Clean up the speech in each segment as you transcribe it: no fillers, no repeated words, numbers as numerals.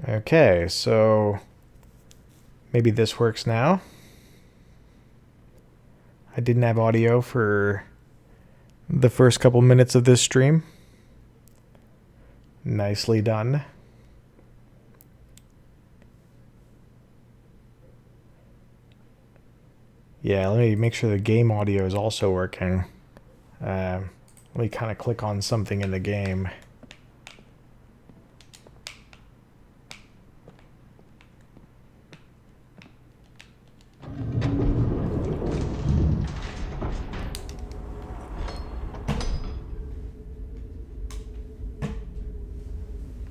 Okay, so maybe this works now. I didn't have audio for the first couple minutes of this stream. Nicely done. Yeah, let me make sure the game audio is also working. Let me kind of click on something in the game.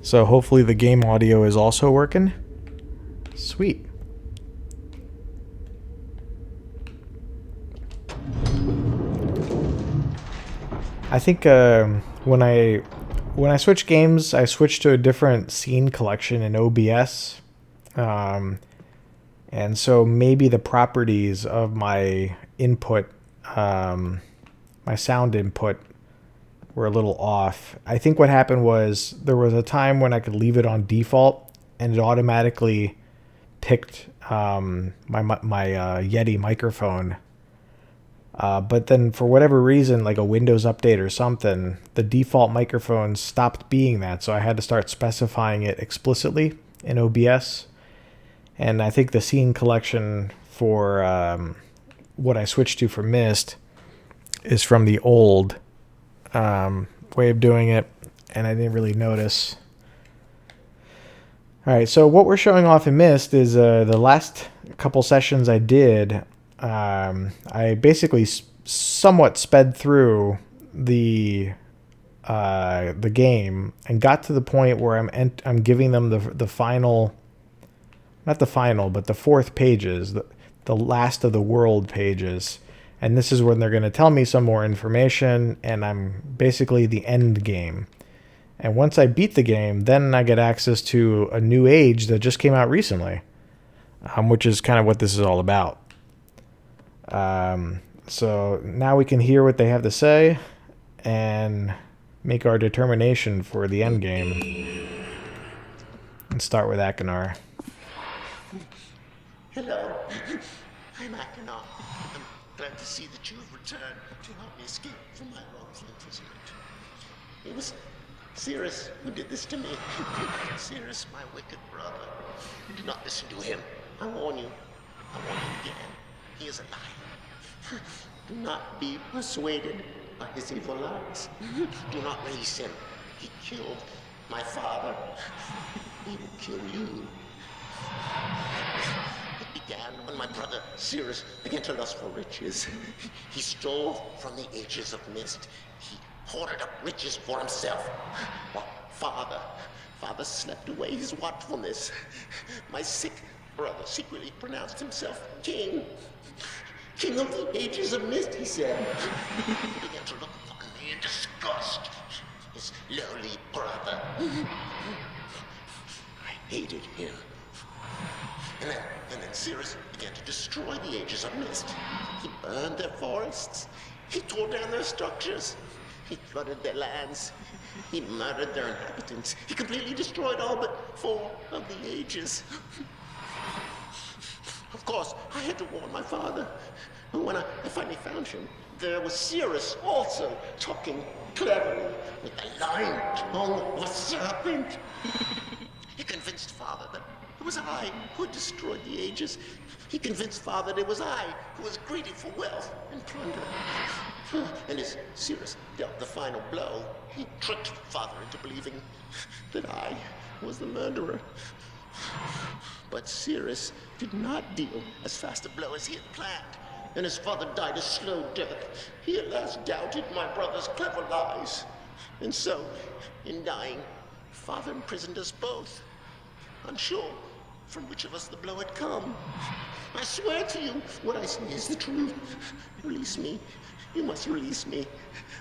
So hopefully the game audio is also working. Sweet. I think when I switch games, I switch to a different scene collection in OBS, and so maybe the properties of my input, my sound input, were a little off. I think what happened was there was a time when I could leave it on default, and it automatically picked my Yeti microphone. But then for whatever reason, like a Windows update or something, the default microphone stopped being that. So I had to start specifying it explicitly in OBS. And I think the scene collection for what I switched to for Myst is from the old way of doing it. And I didn't really notice. All right, so what we're showing off in Myst is the last couple sessions I did. I basically somewhat sped through the game and got to the point where I'm giving them the final, not the final, but the fourth pages, the last of the world pages. And this is when they're going to tell me some more information, and I'm basically the end game. And once I beat the game, then I get access to a new age that just came out recently, which is kind of what this is all about. So now we can hear what they have to say and make our determination for the end game. Let's start with Akinar. Hello, I'm Akinar. I'm glad to see that you have returned to help me escape from my wrongful imprisonment. It was Cirrus who did this to me. Cirrus, my wicked brother. Do not listen to him. I warn you. I warn you again. He is a liar. Do not be persuaded by his evil lies. Do not release him. He killed my father. He will kill you. It began when my brother Cirrus began to lust for riches. He stole from the ages of Myst. He hoarded up riches for himself. While father slept away his watchfulness. My sick brother secretly pronounced himself king. King of the ages of Myst, he said. He began to look upon me in disgust. His lowly brother. I hated him. And then Cirrus began to destroy the ages of Myst. He burned their forests. He tore down their structures. He flooded their lands. He murdered their inhabitants. He completely destroyed all but 4 of the ages. Of course, I had to warn my father. And when I finally found him, there was Cirrus also talking cleverly with the lying tongue of a serpent. He convinced father that it was I who had destroyed the ages. He convinced father that it was I who was greedy for wealth and plunder. And as Cirrus dealt the final blow, he tricked father into believing that I was the murderer. But Cirrus did not deal as fast a blow as he had planned, and his father died a slow death. He at last doubted my brother's clever lies. And so, in dying, father imprisoned us both, unsure from which of us the blow had come. I swear to you, what I say is the truth. Release me. You must release me.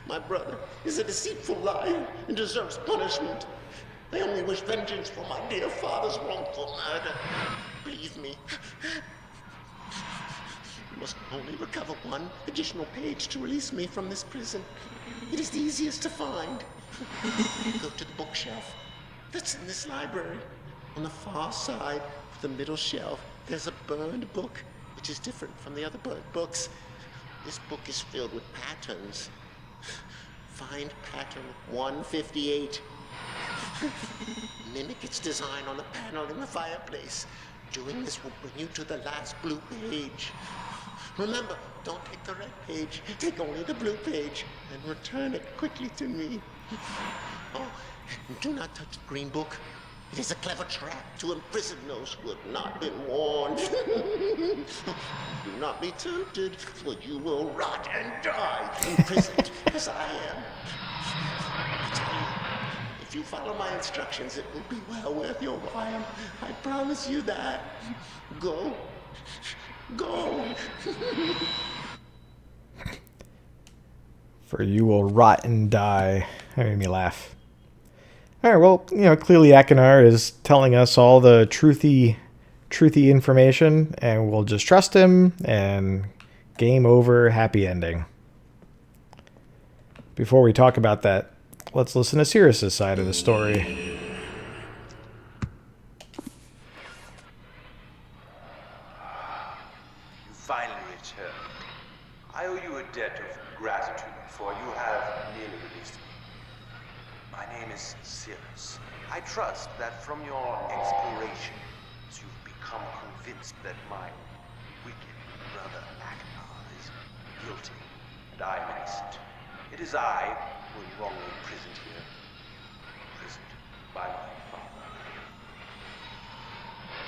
My brother is a deceitful liar and deserves punishment. I only wish vengeance for my dear father's wrongful murder. Believe me. You must only recover 1 additional page to release me from this prison. It is the easiest to find. Go to the bookshelf that's in this library. On the far side of the middle shelf, there's a burned book, which is different from the other burned books. This book is filled with patterns. Find pattern 158. Mimic its design on the panel in the fireplace. Doing this will bring you to the last blue page. Remember, don't take the red page. Take only the blue page and return it quickly to me. Oh, and do not touch the green book. It is a clever trap to imprison those who have not been warned. Do not be tempted, for you will rot and die imprisoned as I am. I tell you, if you follow my instructions, it will be well worth your while. I promise you that. Go. Go. For you will rot and die. That made me laugh. All right, well, clearly Akinar is telling us all the truthy information, and we'll just trust him, and game over, happy ending. Before we talk about that, let's listen to Sirius's side of the story. You finally returned. I owe you a debt of gratitude, for you have nearly released me. My name is Sirius. I trust that from your explorations, you've become convinced that my wicked brother Akinar is guilty, and I am innocent. It is I who am wrongly imprisoned here. Imprisoned by my father.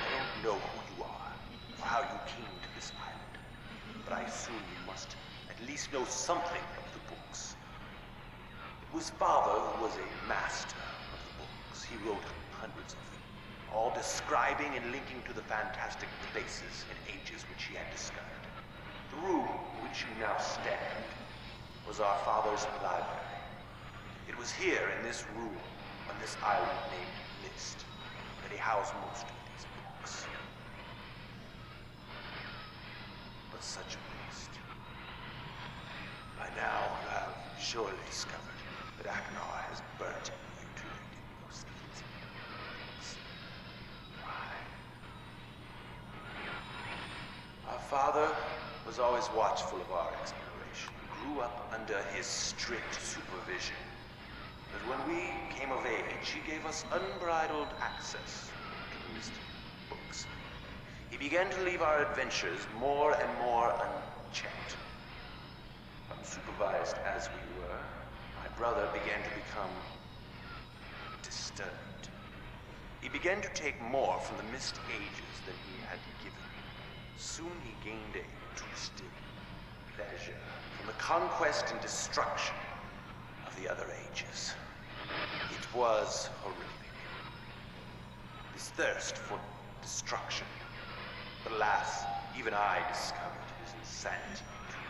I don't know who you are, or how you came to this island, but I assume you must at least know something of the books. It was Father who was a master of the books. He wrote hundreds of them, all describing and linking to the fantastic places and ages which he had discovered. The room in which you now stand was our father's library. It was here in this room, on this island named Myst, that he housed most of these books. But such a waste. By now, you have surely discovered that Akinar has burnt you to most of these books. Why? Our father was always watchful of our exploration. Grew up under his strict supervision. But when we came of age, he gave us unbridled access to his books. He began to leave our adventures more and more unchecked. Unsupervised as we were, my brother began to become disturbed. He began to take more from the Myst ages than he had given. Soon he gained a twisted pleasure from the conquest and destruction of the other ages. It was horrific. This thirst for destruction. But alas, even I discovered his insanity too late.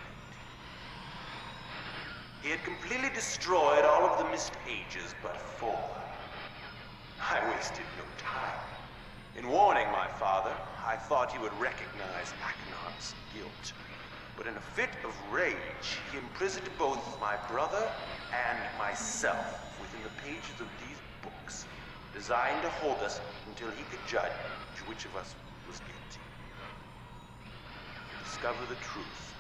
He had completely destroyed all of the Myst ages but 4. I wasted no time. In warning my father, I thought he would recognize Akinar's guilt. But in a fit of rage, he imprisoned both my brother and myself within the pages of these books, designed to hold us until he could judge which of us was guilty. To discover the truth,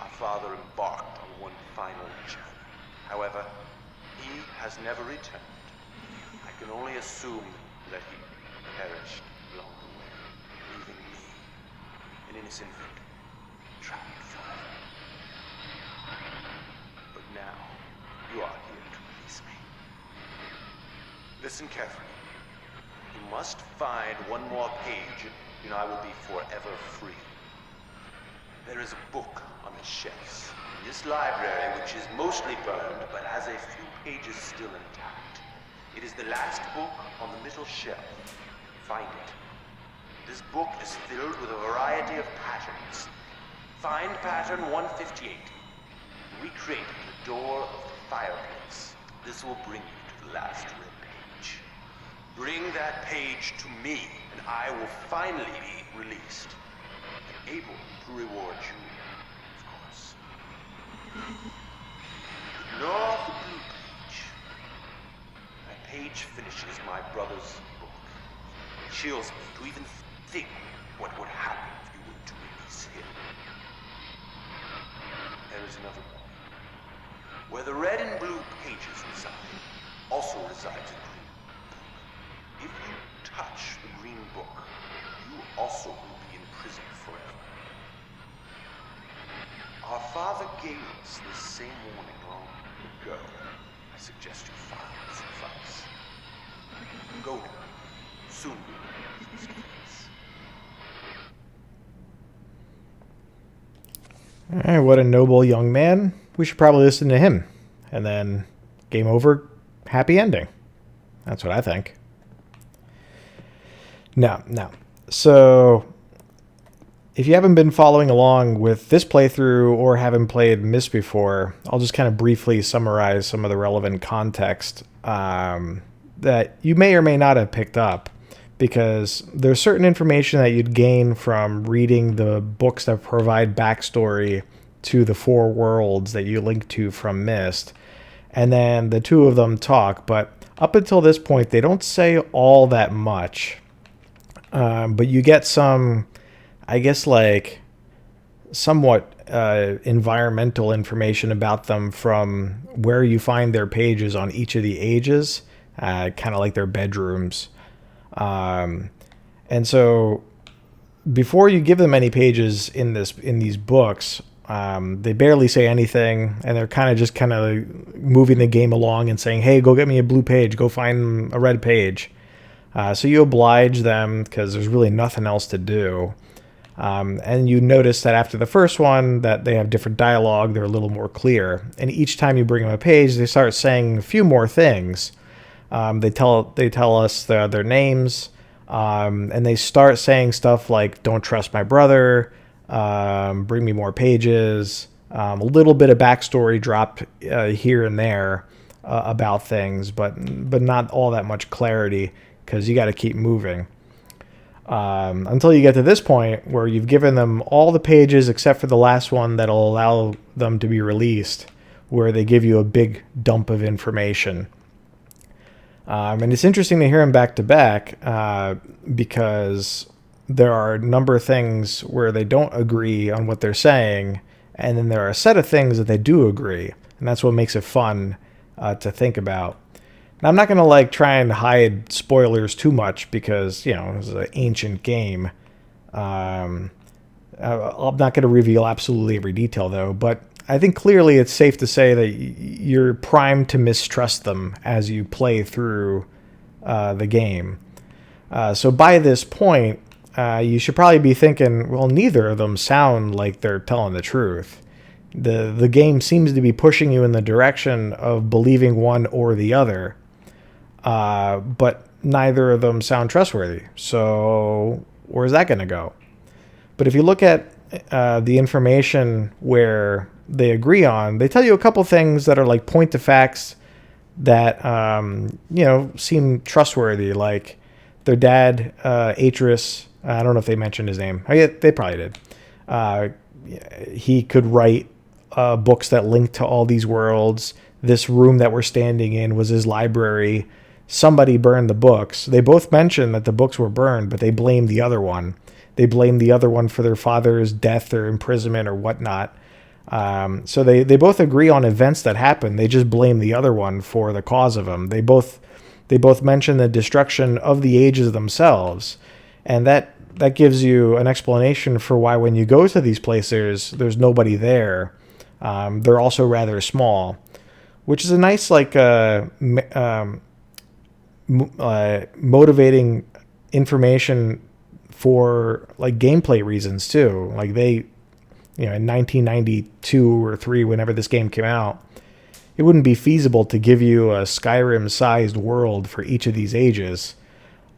our father embarked on one final journey. However, he has never returned. I can only assume that he perished along the way, leaving me, an innocent victim, trapped forever. But now, you are here to release me. Listen carefully. You must find one more page, and I will be forever free. There is a book on the shelves in this library, which is mostly burned, but has a few pages still intact. It is the last book on the middle shelf. Find it. This book is filled with a variety of patterns. Find pattern 158. Recreate the door of the fireplace. This will bring you to the last red page. Bring that page to me, and I will finally be released. And able to reward you, of course. Ignore the blue page. That page finishes my brother's book. chills me to even think what would happen if you were to release him. There is another one. Where the red and blue pages reside, also resides a green book. If you touch the green book, you also will be in prison forever. Our father gave us this same warning long ago. I suggest you follow his advice. Go now. Soon we will leave this place. All right, what a noble young man. We should probably listen to him. And then game over, happy ending. That's what I think. No. So if you haven't been following along with this playthrough or haven't played Myst before, I'll just kind of briefly summarize some of the relevant context that you may or may not have picked up, because there's certain information that you'd gain from reading the books that provide backstory to the four worlds that you link to from Myst. And then the two of them talk, but up until this point, they don't say all that much. But you get some, I guess, like somewhat environmental information about them from where you find their pages on each of the ages, kind of like their bedrooms. And so before you give them any pages in these books, they barely say anything, and they're kind of moving the game along and saying, hey, go get me a blue page, go find a red page. So you oblige them because there's really nothing else to do. And you notice that after the first one that they have different dialogue, they're a little more clear. And each time you bring them a page, they start saying a few more things. They tell us their names, and they start saying stuff like, don't trust my brother, bring me more pages, a little bit of backstory dropped here and there about things, but not all that much clarity, because you got to keep moving until you get to this point where you've given them all the pages except for the last one that'll allow them to be released, where they give you a big dump of information. And it's interesting to hear them back to back because there are a number of things where they don't agree on what they're saying, and then there are a set of things that they do agree, and that's what makes it fun to think about. Now, I'm not going to try and hide spoilers too much because, this is an ancient game. I'm not going to reveal absolutely every detail, though, but I think clearly it's safe to say that you're primed to mistrust them as you play through the game. So by this point, you should probably be thinking, well, neither of them sound like they're telling the truth. The game seems to be pushing you in the direction of believing one or the other, but neither of them sound trustworthy. So where's that going to go? But if you look at the information where they agree on, they tell you a couple things that are like point to facts that seem trustworthy, like their dad, Atris. I don't know if they mentioned his name. They probably did. He could write books that link to all these worlds. This room that we're standing in was his library. Somebody burned the books. They both mentioned that the books were burned, but they blame the other one. They blame the other one for their father's death or imprisonment or whatnot. So they both agree on events that happened. They just blame the other one for the cause of them. They both mention the destruction of the ages themselves, and that gives you an explanation for why when you go to these places, there's nobody there. They're also rather small, which is a nice motivating information for gameplay reasons too. In 1992 or 3, whenever this game came out, it wouldn't be feasible to give you a Skyrim-sized world for each of these ages.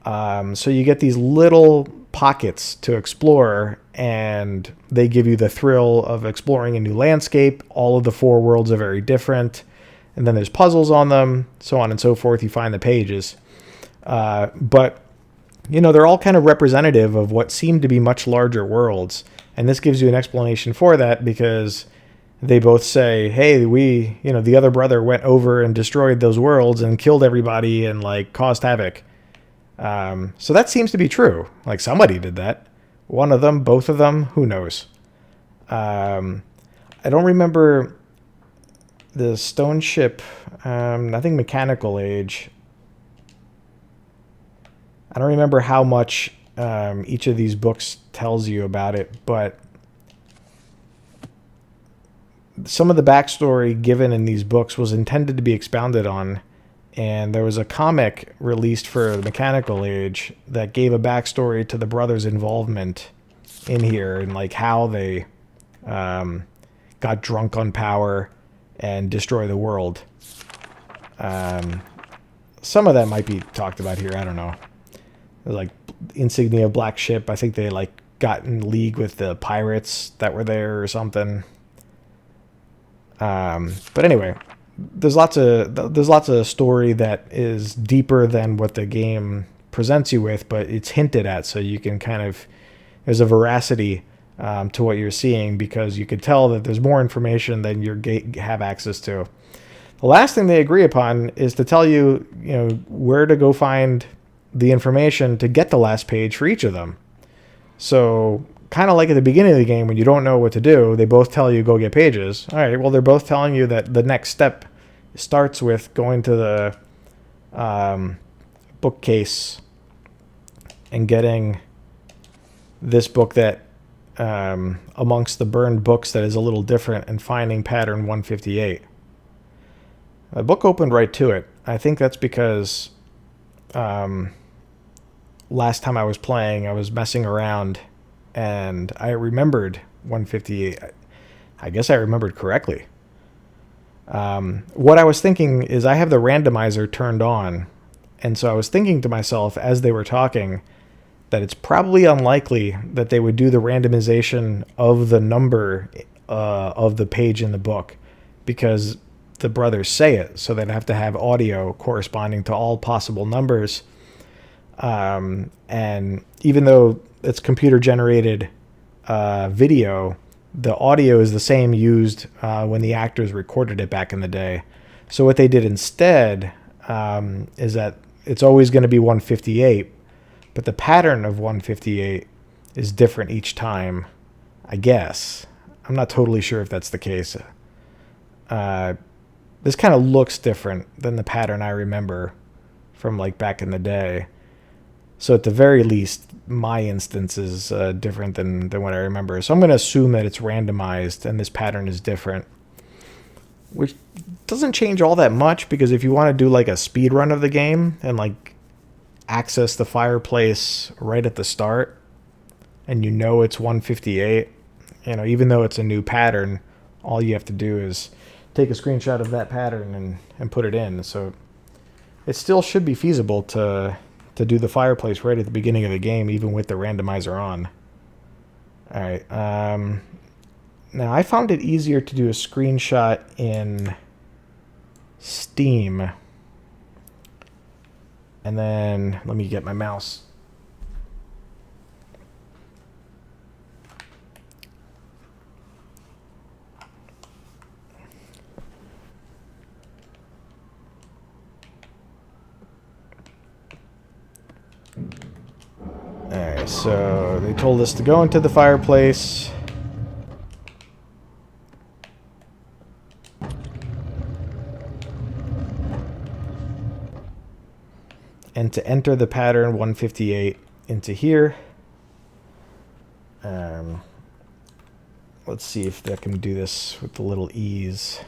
So you get these little pockets to explore, and they give you the thrill of exploring a new landscape. All of the 4 worlds are very different, and then there's puzzles on them, so on and so forth. You find the pages. But they're all kind of representative of what seem to be much larger worlds. And this gives you an explanation for that, because they both say, hey, the other brother went over and destroyed those worlds and killed everybody and caused havoc. So that seems to be true. Like somebody did that. One of them, both of them, who knows? I don't remember the stone ship. Nothing mechanical age. I don't remember how much each of these books tells you about it, but some of the backstory given in these books was intended to be expounded on, and there was a comic released for the mechanical age that gave a backstory to the brothers' involvement in here and like how they got drunk on power and destroy the world. Some of that might be talked about here. I don't know. Like insignia black ship. I think they like got in league with the pirates that were there or something. But anyway, there's lots of story that is deeper than what the game presents you with, but it's hinted at, so you can kind of there's a veracity to what you're seeing because you could tell that there's more information than you have access to. The last thing they agree upon is to tell you, where to go find the information to get the last page for each of them. So kind of like at the beginning of the game when you don't know what to do, they both tell you go get pages. All right, well, they're both telling you that the next step starts with going to the bookcase and getting this book that amongst the burned books that is a little different and finding pattern 158. The book opened right to it. I think that's because last time I was playing, I was messing around and I remembered 158. I guess I remembered correctly. What I was thinking is I have the randomizer turned on, and so I was thinking to myself as they were talking that it's probably unlikely that they would do the randomization of the number of the page in the book because the brothers say it, so they'd have to have audio corresponding to all possible numbers. And even though it's computer generated video, the audio is the same used when the actors recorded it back in the day. So what they did instead is that it's always going to be 158, but the pattern of 158 is different each time, I guess. I'm not totally sure if that's the case. This kind of looks different than the pattern I remember from like back in the day. So at the very least, my instance is different than what I remember. So I'm going to assume that it's randomized and this pattern is different, which doesn't change all that much because if you want to do like a speed run of the game and like access the fireplace right at the start and it's 158, even though it's a new pattern, all you have to do is take a screenshot of that pattern and put it in. So it still should be feasible to do the fireplace right at the beginning of the game, even with the randomizer on. All right. Now, I found it easier to do a screenshot in Steam. And then, let me get my mouse. Alright, so they told us to go into the fireplace. And to enter the pattern 158 into here. Let's see if I can do this with the little E's.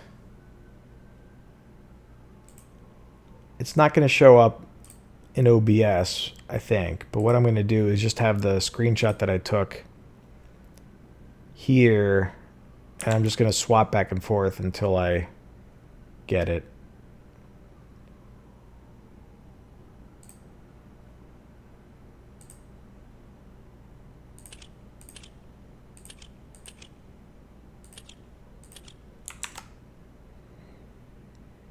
It's not going to show up in OBS, I think, but what I'm going to do is just have the screenshot that I took here, and I'm just going to swap back and forth until I get it.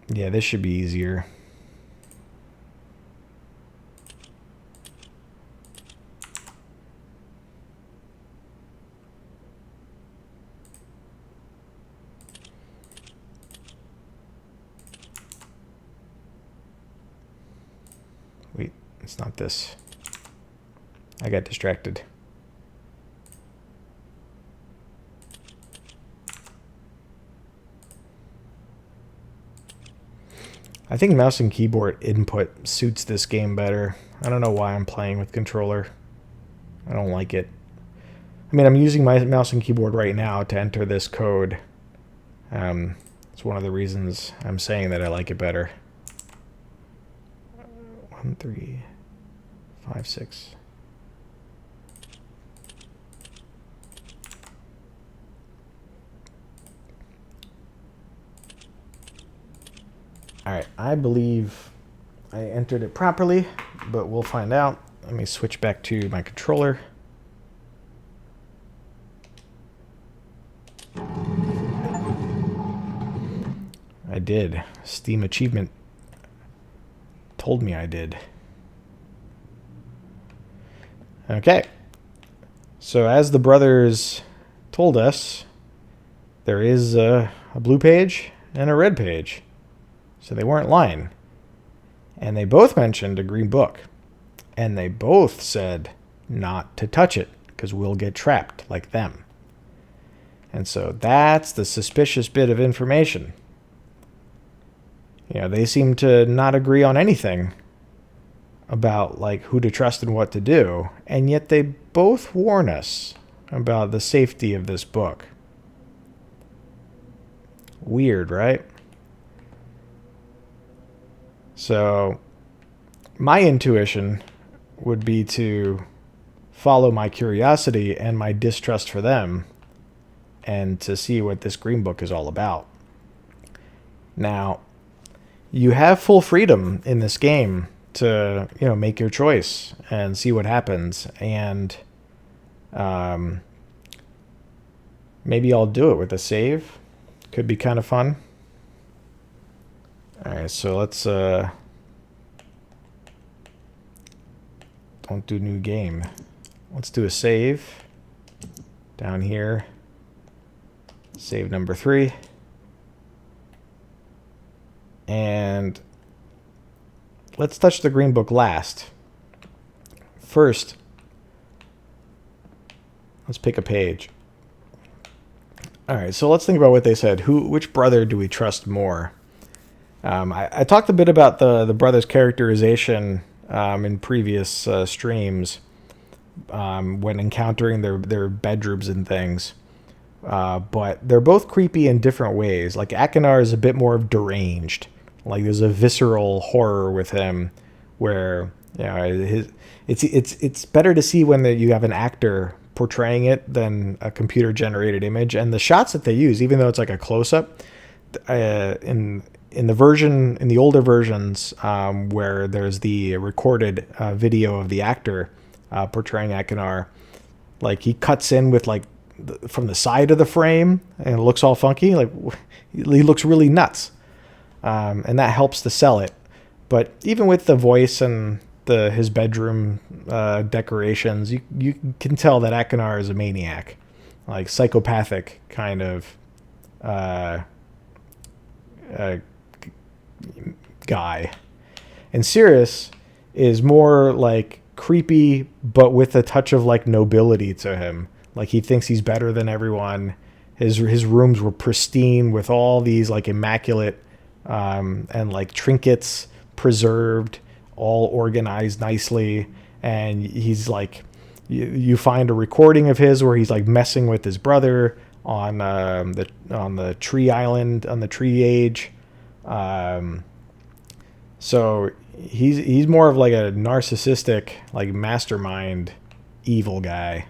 Yeah, this should be easier. Wait, it's not this. I got distracted. I think mouse and keyboard input suits this game better. I don't know why I'm playing with controller. I don't like it. I mean, I'm using my mouse and keyboard right now to enter this code. It's one of the reasons I'm saying that I like it better. 1, 3, 5, 6. All right, I believe I entered it properly, but we'll find out. Let me switch back to my controller. I did. Steam achievement told me I did. Okay. So as the brothers told us, there is a blue page and a red page. So they weren't lying. And they both mentioned a green book. And they both said not to touch it because we'll get trapped like them. And so that's the suspicious bit of information. You know, they seem to not agree on anything about like who to trust and what to do, and yet they both warn us about the safety of this book. Weird, right? So my intuition would be to follow my curiosity and my distrust for them and to see what this green book is all about. Now, you have full freedom in this game to, you know, make your choice and see what happens. And maybe I'll do it with a save. Could be kind of fun. All right, so let's don't do new game. Let's do a save down here. Save number 3. And let's touch the green book last. First, let's pick a page. All right, so let's think about what they said. Which brother do we trust more? I talked a bit about the brothers' characterization in previous streams when encountering their bedrooms and things. But they're both creepy in different ways. Like Akinar is a bit more deranged. Like there's a visceral horror with him, where you know it's better to see when you have an actor portraying it than a computer generated image. And the shots that they use, even though it's like a close up, in the older versions where there's the recorded video of the actor portraying Akinar, like he cuts in with like from the side of the frame and it looks all funky. Like he looks really nuts. And that helps to sell it. But even with the voice and his bedroom decorations, you can tell that Akinar is a maniac, like psychopathic kind of guy. And Cirrus is more like creepy, but with a touch of like nobility to him. Like he thinks he's better than everyone. His rooms were pristine with all these like immaculate and like trinkets preserved, all organized nicely. And he's like, you find a recording of his where he's like messing with his brother on the tree island, on the tree age. So he's more of like a narcissistic, like mastermind, evil guy.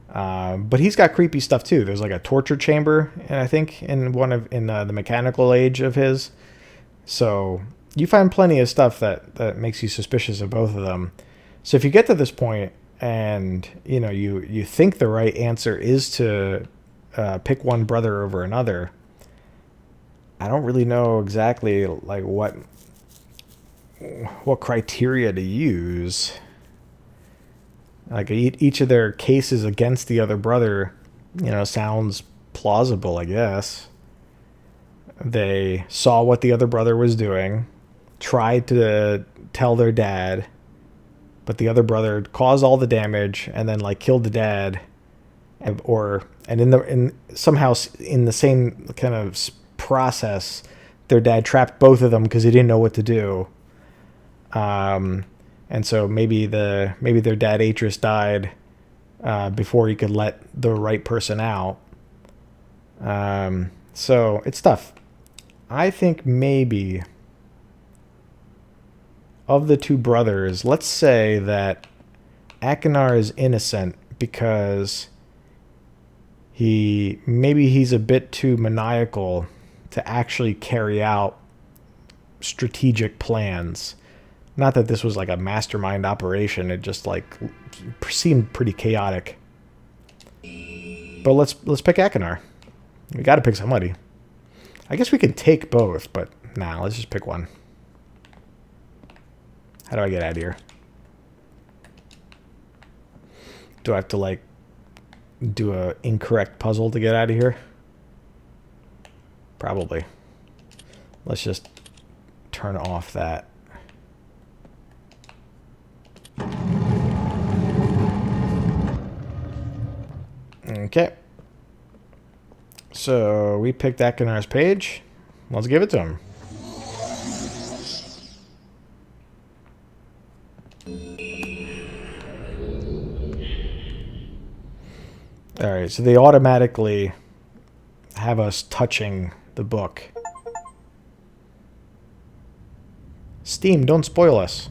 But he's got creepy stuff too. There's like a torture chamber, and I think in the mechanical age of his. So you find plenty of stuff that makes you suspicious of both of them. So if you get to this point and you know you think the right answer is to pick one brother over another, I don't really know exactly like what criteria to use. Like each of their cases against the other brother, you know, sounds plausible, I guess. They saw what the other brother was doing, tried to tell their dad, but the other brother caused all the damage and then like killed the dad, and in somehow in the same kind of process, their dad trapped both of them because he didn't know what to do. And so maybe their dad Atris died before he could let the right person out. So it's tough. I think maybe of the two brothers, let's say that Akinar is innocent because he's a bit too maniacal to actually carry out strategic plans. Not that this was like a mastermind operation, it just like seemed pretty chaotic. But let's pick Akinar. We got to pick somebody. I guess we can take both, but nah, let's just pick one. How do I get out of here? Do I have to like do a incorrect puzzle to get out of here? Probably. Let's just turn off that. Okay. So we picked Akinar's page. Let's give it to him. Alright, so they automatically have us touching the book. Steam, don't spoil us.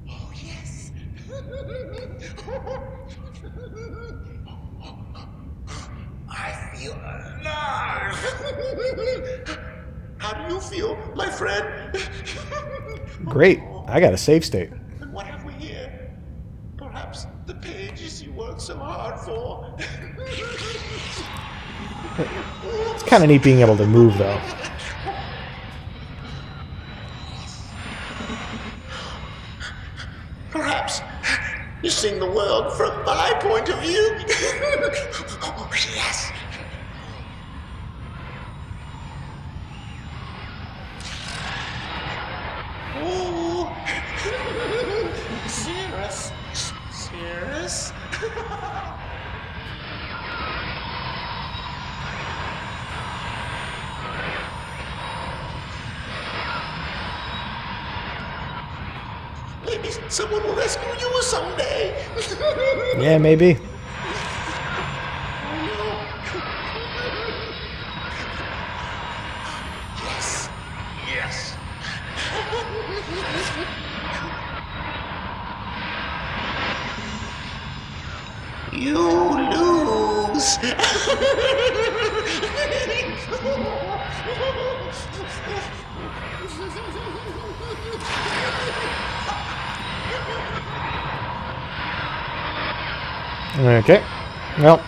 Oh, yes. I feel alive. How do you feel, my friend? Great. I got a save state. And what have we here? Perhaps the pages you worked so hard for. It's kind of neat being able to move, though. Perhaps you're seeing the world from my point of view. Oh, yes. Oh. Serious. Serious. Maybe someone will rescue you someday. Yeah, maybe. Yes. Yes. You lose. Okay. Well,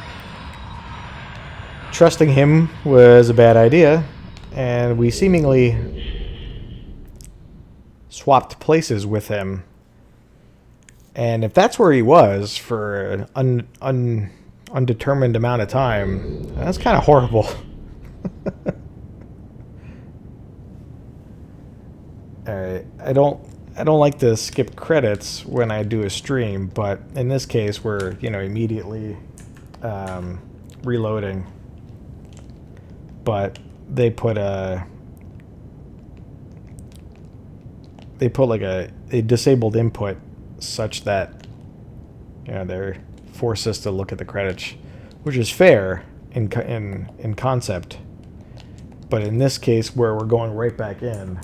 trusting him was a bad idea, and we seemingly swapped places with him. And if that's where he was for an undetermined amount of time, that's kind of horrible. Alright, I don't like to skip credits when I do a stream, but in this case we're, immediately reloading. But they put like a disabled input such that they're forced us to look at the credits, which is fair in concept, but in this case where we're going right back in,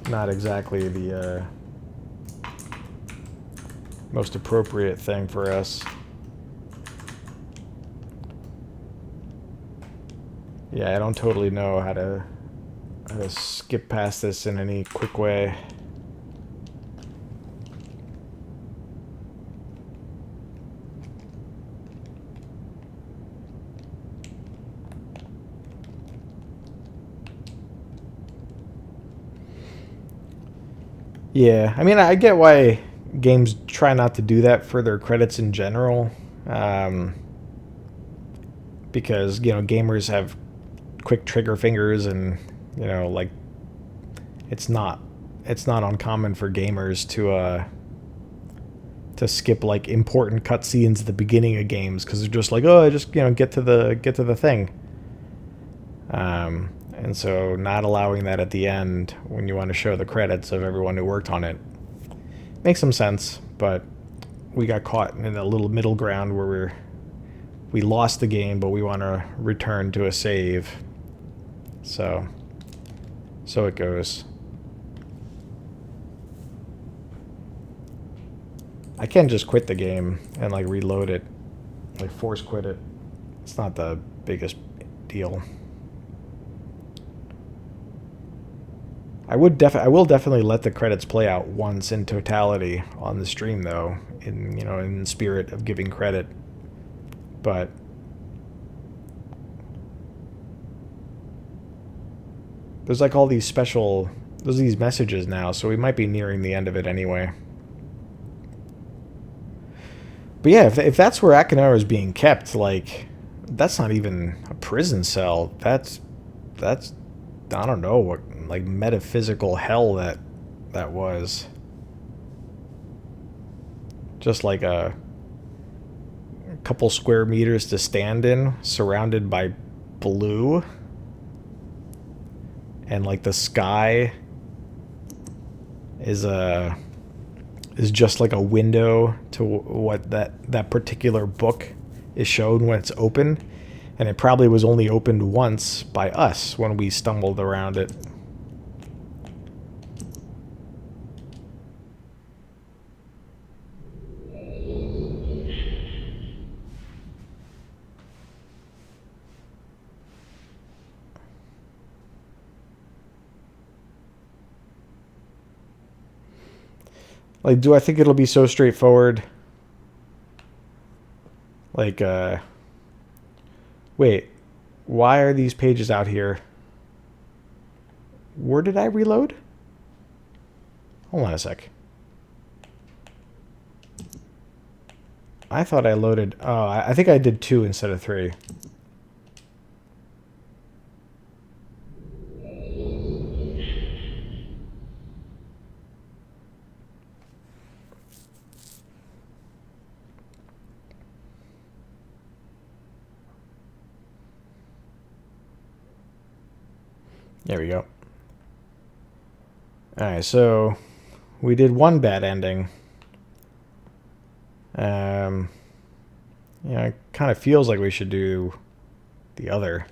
not exactly the most appropriate thing for us. Yeah, I don't totally know how to skip past this in any quick way. Yeah, I mean, I get why games try not to do that for their credits in general, because gamers have quick trigger fingers, and You know, like it's not uncommon for gamers to skip like important cutscenes at the beginning of games because they're just like, oh, just get to the thing. And so not allowing that at the end when you want to show the credits of everyone who worked on it makes some sense, but we got caught in a little middle ground where we lost the game, but we want to return to a save. So it goes. I can just quit the game and like reload it, like force quit it. It's not the biggest deal. I will definitely let the credits play out once in totality on the stream, though, in the spirit of giving credit. But there's like all these there's these messages now, so we might be nearing the end of it anyway. But yeah, if that's where Akinara is being kept, like, that's not even a prison cell. That's I don't know what like metaphysical hell that was. Just like a couple square meters to stand in, surrounded by blue, and like the sky is just like a window to what that particular book is shown when it's open, and it probably was only opened once by us when we stumbled around it. Like, do I think it'll be so straightforward? Like, wait, why are these pages out here? Where did I reload? Hold on a sec. I thought I loaded... Oh, I think I did 2 instead of 3. There we go. Alright, so we did one bad ending. It kind of feels like we should do the other.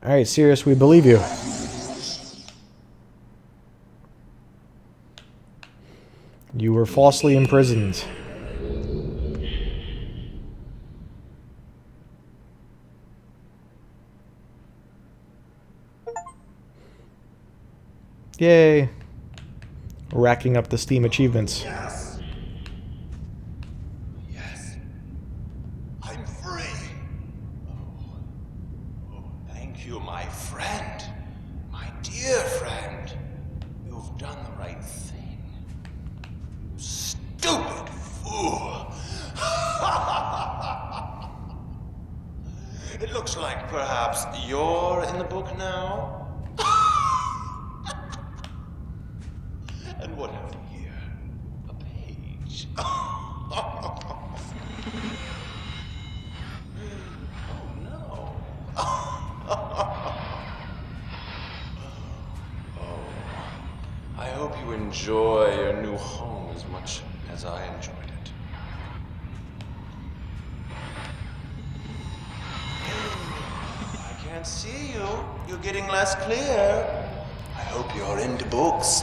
Alright, Sirius, we believe you. You were falsely imprisoned. Yay. Racking up the Steam achievements. Yes. Yes. I'm free. Oh, thank you, my friend. My dear friend. You've done the right thing. You stupid fool. It looks like perhaps you're in the book now. And what have we here? A page. Oh no. Oh, I hope you enjoy your new home as much as I enjoyed it. I can't see you. You're getting less clear. I hope you're into books.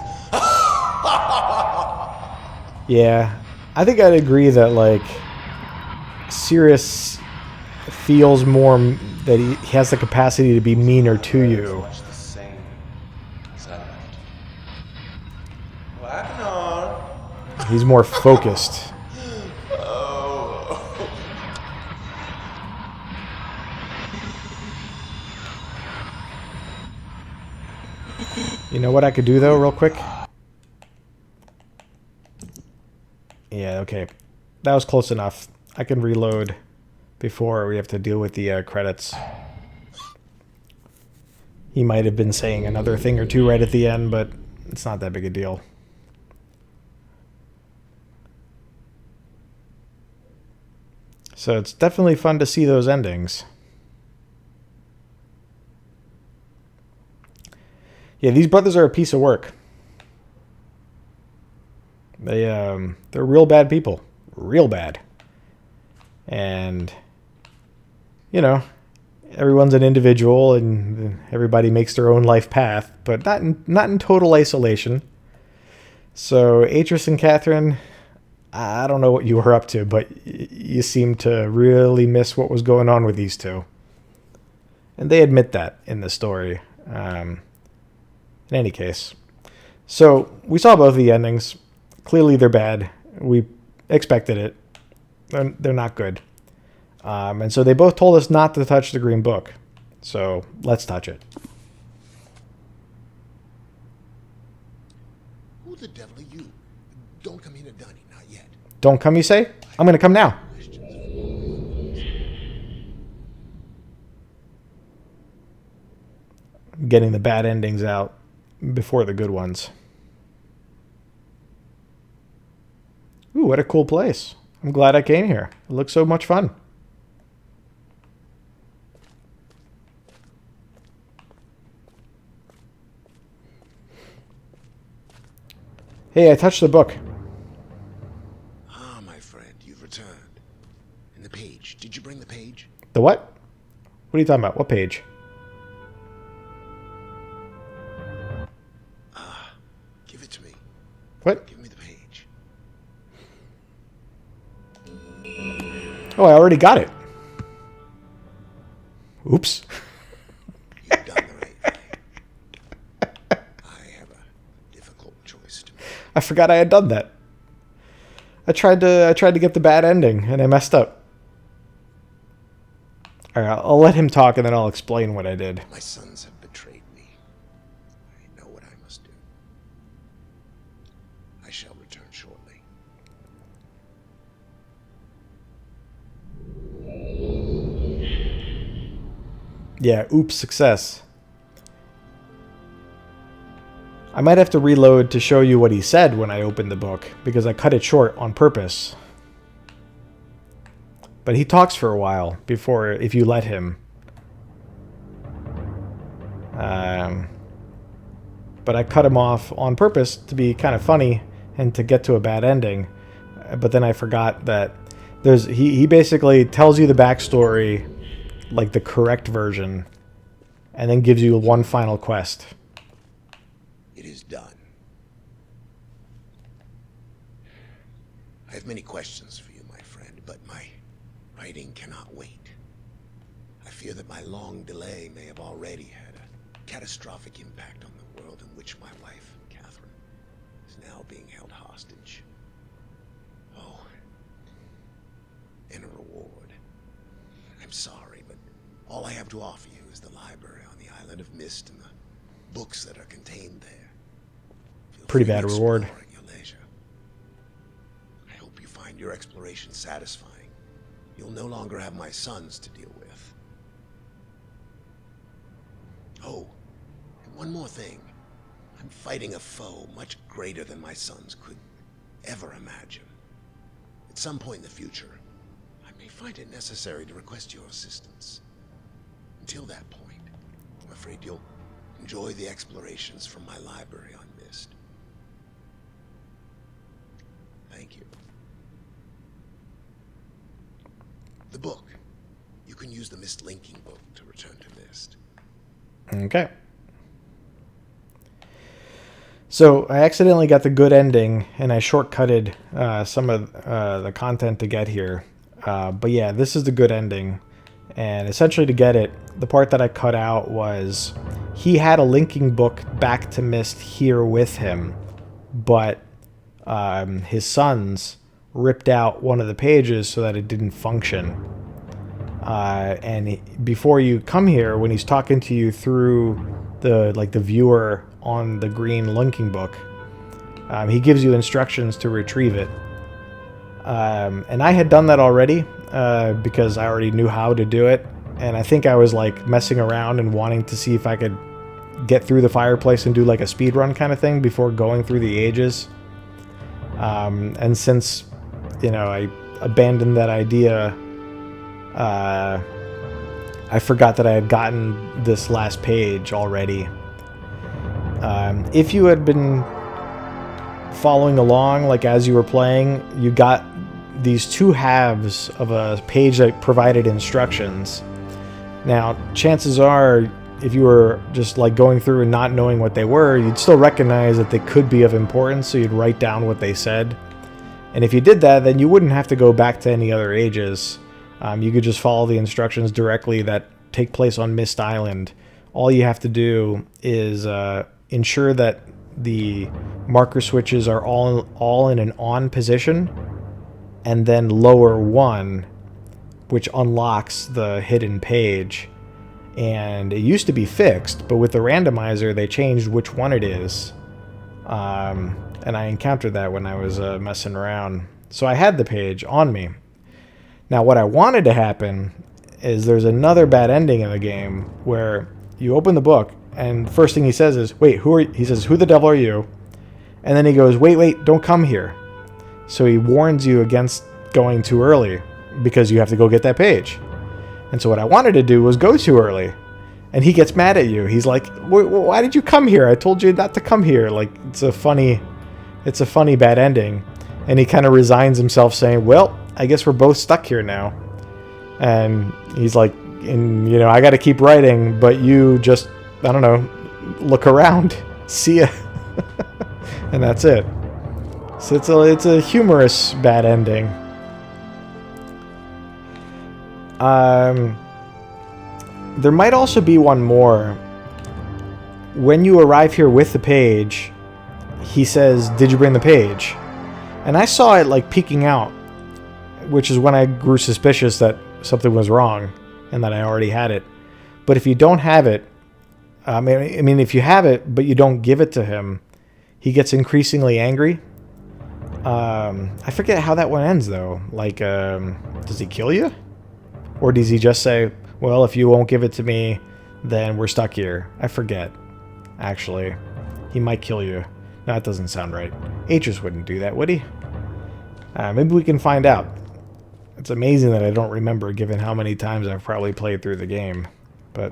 Yeah, I think I'd agree that, like, Sirius feels more that he has the capacity to be meaner to you. Much the same as I left it. Wagner. He's more focused. Oh. You know what I could do, though, real quick? Yeah, okay. That was close enough. I can reload before we have to deal with the credits. He might have been saying another thing or two right at the end, but it's not that big a deal. So it's definitely fun to see those endings. Yeah, these brothers are a piece of work. They're real bad people. Real bad. And, you know, everyone's an individual and everybody makes their own life path, but not in total isolation. So, Atris and Catherine, I don't know what you were up to, but you seem to really miss what was going on with these two. And they admit that in the story. In any case. So, we saw both the endings. Clearly, they're bad. We expected it. They're not good. And so they both told us not to touch the green book. So, let's touch it. Who the devil are you? Don't come here, Donnie, not yet. Don't come, you say? I'm going to come now. Getting the bad endings out before the good ones. Ooh, what a cool place. I'm glad I came here. It looks so much fun. Hey, I touched the book. Ah, my friend, you've returned. And the page. Did you bring the page? The what? What are you talking about? What page? Give it to me. What? Give me the page. Oh, I already got it. Oops. You've done the right thing. I have a difficult choice to make. I forgot I had done that. I tried to get the bad ending and I messed up. All right, I'll let him talk and then I'll explain what I did. My sons have betrayed me. I know what I must do. I shall return shortly. Yeah, oops, success. I might have to reload to show you what he said when I opened the book, because I cut it short on purpose. But he talks for a while before, if you let him. But I cut him off on purpose to be kind of funny and to get to a bad ending. But then I forgot that he basically tells you the backstory, like the correct version, and then gives you one final quest. It is done. I have many questions for you, my friend, but my writing cannot wait. I fear that my long delay may have already had a catastrophic impact on the world in which my wife, Catherine, is now being held hostage. Oh, and a reward. I'm sorry, but all I have to offer you is the library on the island of Myst and the books that are contained there. Feel Pretty free bad to reward. explore at your leisure. I hope you find your exploration satisfying. You'll no longer have my sons to deal with. Oh, and one more thing. I'm fighting a foe much greater than my sons could ever imagine. At some point in the future, I may find it necessary to request your assistance. Until that point, I'm afraid you'll enjoy the explorations from my library on Myst. Thank you. The book. You can use the Myst linking book to return to Myst. Okay. So I accidentally got the good ending, and I shortcutted some of the content to get here. But yeah, this is the good ending. And essentially to get it, the part that I cut out was he had a linking book back to Myst here with him, but his sons ripped out one of the pages so that it didn't function. Before you come here, when he's talking to you through the viewer on the green linking book. He gives you instructions to retrieve it. And I had done that already because I already knew how to do it. And I think I was like messing around and wanting to see if I could get through the fireplace and do like a speed run kind of thing before going through the ages. And since, I abandoned that idea, I forgot that I had gotten this last page already. If you had been following along, like as you were playing, you got these two halves of a page that provided instructions. Now, chances are, if you were just like going through and not knowing what they were, you'd still recognize that they could be of importance, so you'd write down what they said. And if you did that, then you wouldn't have to go back to any other ages. You could just follow the instructions directly that take place on Myst Island. All you have to do is ensure that the marker switches are all in an on position, and then lower one, which unlocks the hidden page. And it used to be fixed, but with the randomizer they changed which one it is. And I encountered that when I was messing around. So I had the page on me. Now what I wanted to happen is there's another bad ending in the game where you open the book and the first thing he says is, wait, he says, who the devil are you? And then he goes, wait, don't come here. So he warns you against going too early because you have to go get that page. And so what I wanted to do was go too early. And he gets mad at you. He's like, why did you come here? I told you not to come here. Like, it's a funny bad ending. And he kind of resigns himself saying, well, I guess we're both stuck here now. And he's like, I got to keep writing, but you just, I don't know, look around. See ya. And that's it. So it's a humorous bad ending. There might also be one more. When you arrive here with the page, he says, did you bring the page? And I saw it like peeking out, which is when I grew suspicious that something was wrong and that I already had it. But if you don't have it, I mean, if you have it but you don't give it to him, he gets increasingly angry. I forget how that one ends though. Like, does he kill you? Or does he just say, well, if you won't give it to me, then we're stuck here? I forget, actually. He might kill you. No, that doesn't sound right. Atreus wouldn't do that, would he? Maybe we can find out. It's amazing that I don't remember, given how many times I've probably played through the game. But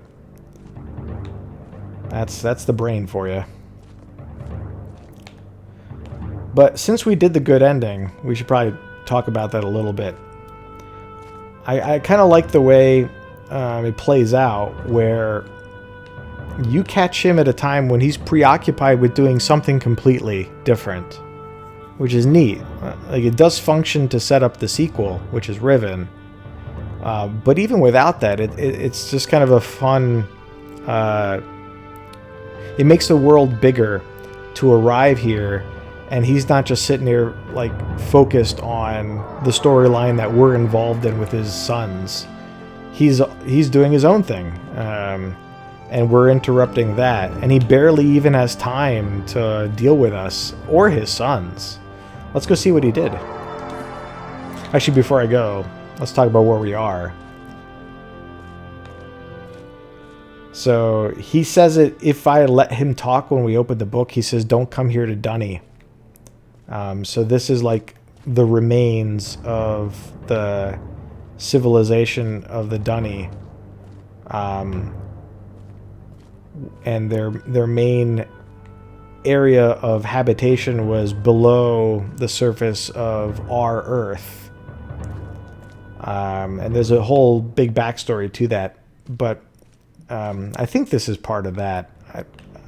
that's the brain for you. But since we did the good ending, we should probably talk about that a little bit. I kind of like the way it plays out, where you catch him at a time when he's preoccupied with doing something completely different, which is neat. Like, it does function to set up the sequel, which is Riven. But even without that, it's just kind of a fun... it makes the world bigger to arrive here, and he's not just sitting here, like, focused on the storyline that we're involved in with his sons. He's doing his own thing. And we're interrupting that. And he barely even has time to deal with us or his sons. Let's go see what he did. Actually, before I go, let's talk about where we are. So he says it, if I let him talk when we open the book, he says, don't come here to Dunny. So this is like the remains of the civilization of the Dunny. And their main area of habitation was below the surface of our Earth. And there's a whole big backstory to that, but I think this is part of that.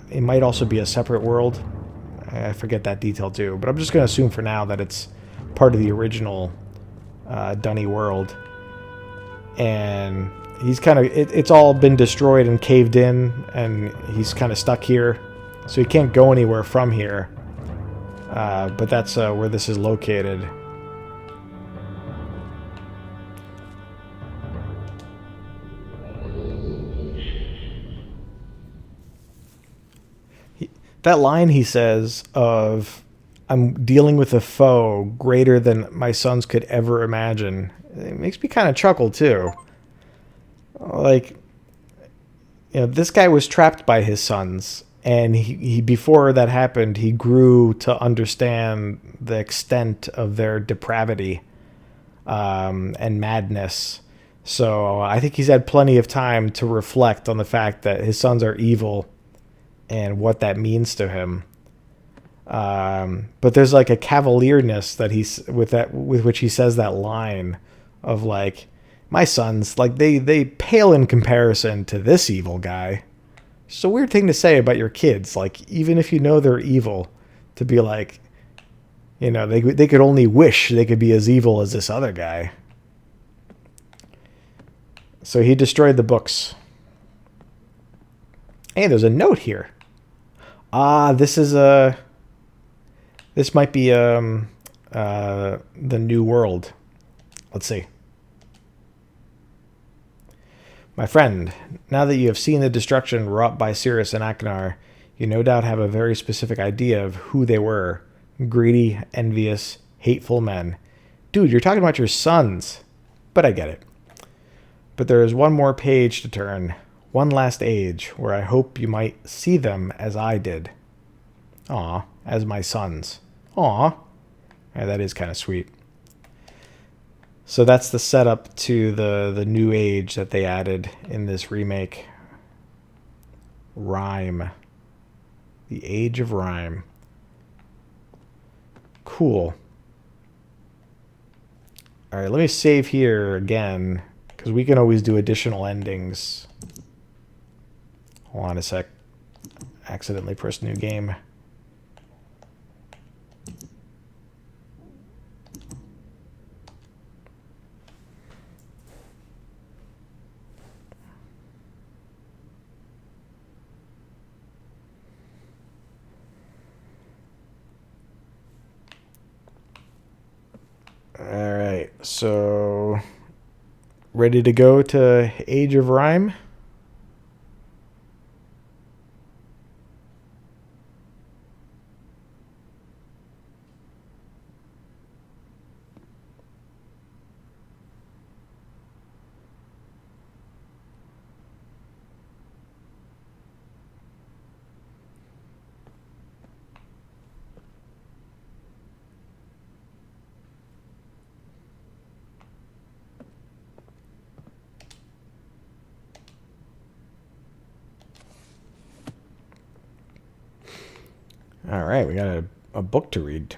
It might also be a separate world. I forget that detail too, but I'm just going to assume for now that it's part of the original Dunny world. And he's kind of, it's all been destroyed and caved in, and he's kind of stuck here. So he can't go anywhere from here. But that's where this is located. That line he says of, I'm dealing with a foe greater than my sons could ever imagine, it makes me kind of chuckle too. Like, this guy was trapped by his sons, and he before that happened, he grew to understand the extent of their depravity, and madness. So I think he's had plenty of time to reflect on the fact that his sons are evil and what that means to him. But there's like a cavalierness that with which he says that line of like, my sons, like they pale in comparison to this evil guy. It's a weird thing to say about your kids. Like, even if you know they're evil, to be like, they could only wish they could be as evil as this other guy. So he destroyed the books. Hey, there's a note here. This might be the New World. Let's see. My friend, now that you have seen the destruction wrought by Cirrus and Aknar, you no doubt have a very specific idea of who they were. Greedy, envious, hateful men. Dude, you're talking about your sons. But I get it. But there is one more page to turn. One last age, where I hope you might see them as I did. Aw, as my sons. Aw. Yeah, that is kind of sweet. So that's the setup to the new age that they added in this remake. Rhyme. The Age of Rhyme. Cool. Alright, let me save here again, because we can always do additional endings. Hold on a sec. Accidentally pressed new game. Alright, so ready to go to Age of Rhyme? All right, we got a book to read.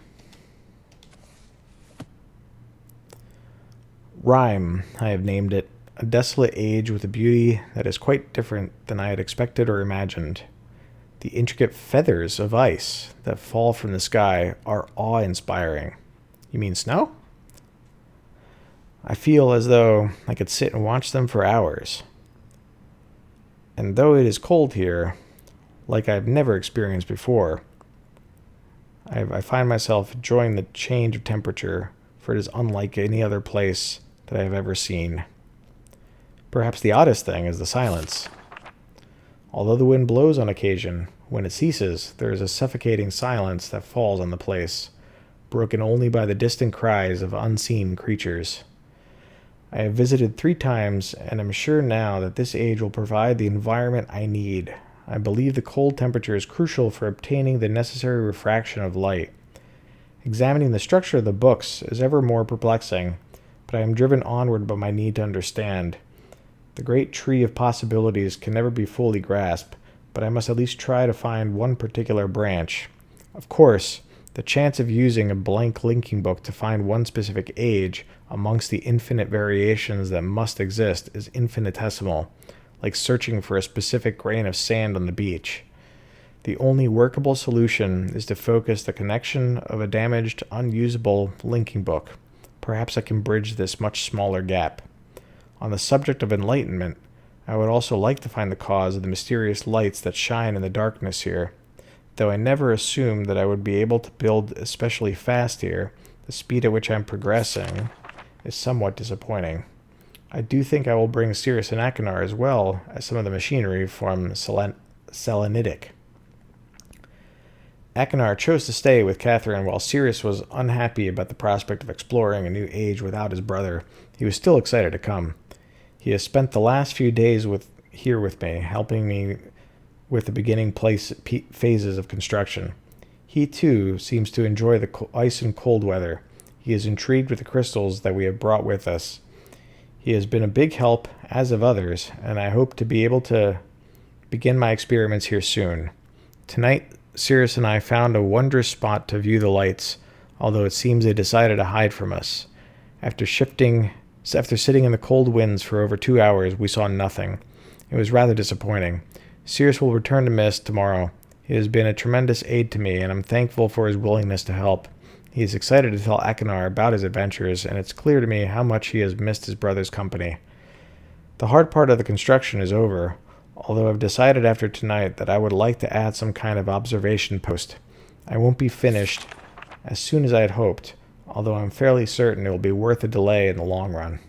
Rhyme, I have named it. A desolate age with a beauty that is quite different than I had expected or imagined. The intricate feathers of ice that fall from the sky are awe-inspiring. You mean snow? I feel as though I could sit and watch them for hours. And though it is cold here, like I've never experienced before, I find myself enjoying the change of temperature, for it is unlike any other place that I have ever seen. Perhaps the oddest thing is the silence. Although the wind blows on occasion, when it ceases, there is a suffocating silence that falls on the place, broken only by the distant cries of unseen creatures. I have visited 3 times, and am sure now that this age will provide the environment I need. I believe the cold temperature is crucial for obtaining the necessary refraction of light. Examining the structure of the books is ever more perplexing, but I am driven onward by my need to understand. The great tree of possibilities can never be fully grasped, but I must at least try to find one particular branch. Of course, the chance of using a blank linking book to find one specific age amongst the infinite variations that must exist is infinitesimal, like searching for a specific grain of sand on the beach. The only workable solution is to focus the connection of a damaged, unusable linking book. Perhaps I can bridge this much smaller gap. On the subject of enlightenment, I would also like to find the cause of the mysterious lights that shine in the darkness here. Though I never assumed that I would be able to build especially fast here, the speed at which I am progressing is somewhat disappointing. I do think I will bring Cirrus and as well as some of the machinery from Selenitic. Akinar chose to stay with Catherine while Sirius was unhappy about the prospect of exploring a new age without his brother. He was still excited to come. He has spent the last few days here with me, helping me with the beginning phases of construction. He, too, seems to enjoy the ice and cold weather. He is intrigued with the crystals that we have brought with us. He has been a big help, as have others, and I hope to be able to begin my experiments here soon. Tonight, Sirius and I found a wondrous spot to view the lights, although it seems they decided to hide from us. After sitting in the cold winds for over 2 hours, we saw nothing. It was rather disappointing. Sirius will return to Myst tomorrow. He has been a tremendous aid to me, and I'm thankful for his willingness to help. He is excited to tell Akinar about his adventures, and it's clear to me how much he has missed his brother's company. The hard part of the construction is over, although I've decided after tonight that I would like to add some kind of observation post. I won't be finished as soon as I had hoped, although I'm fairly certain it will be worth a delay in the long run.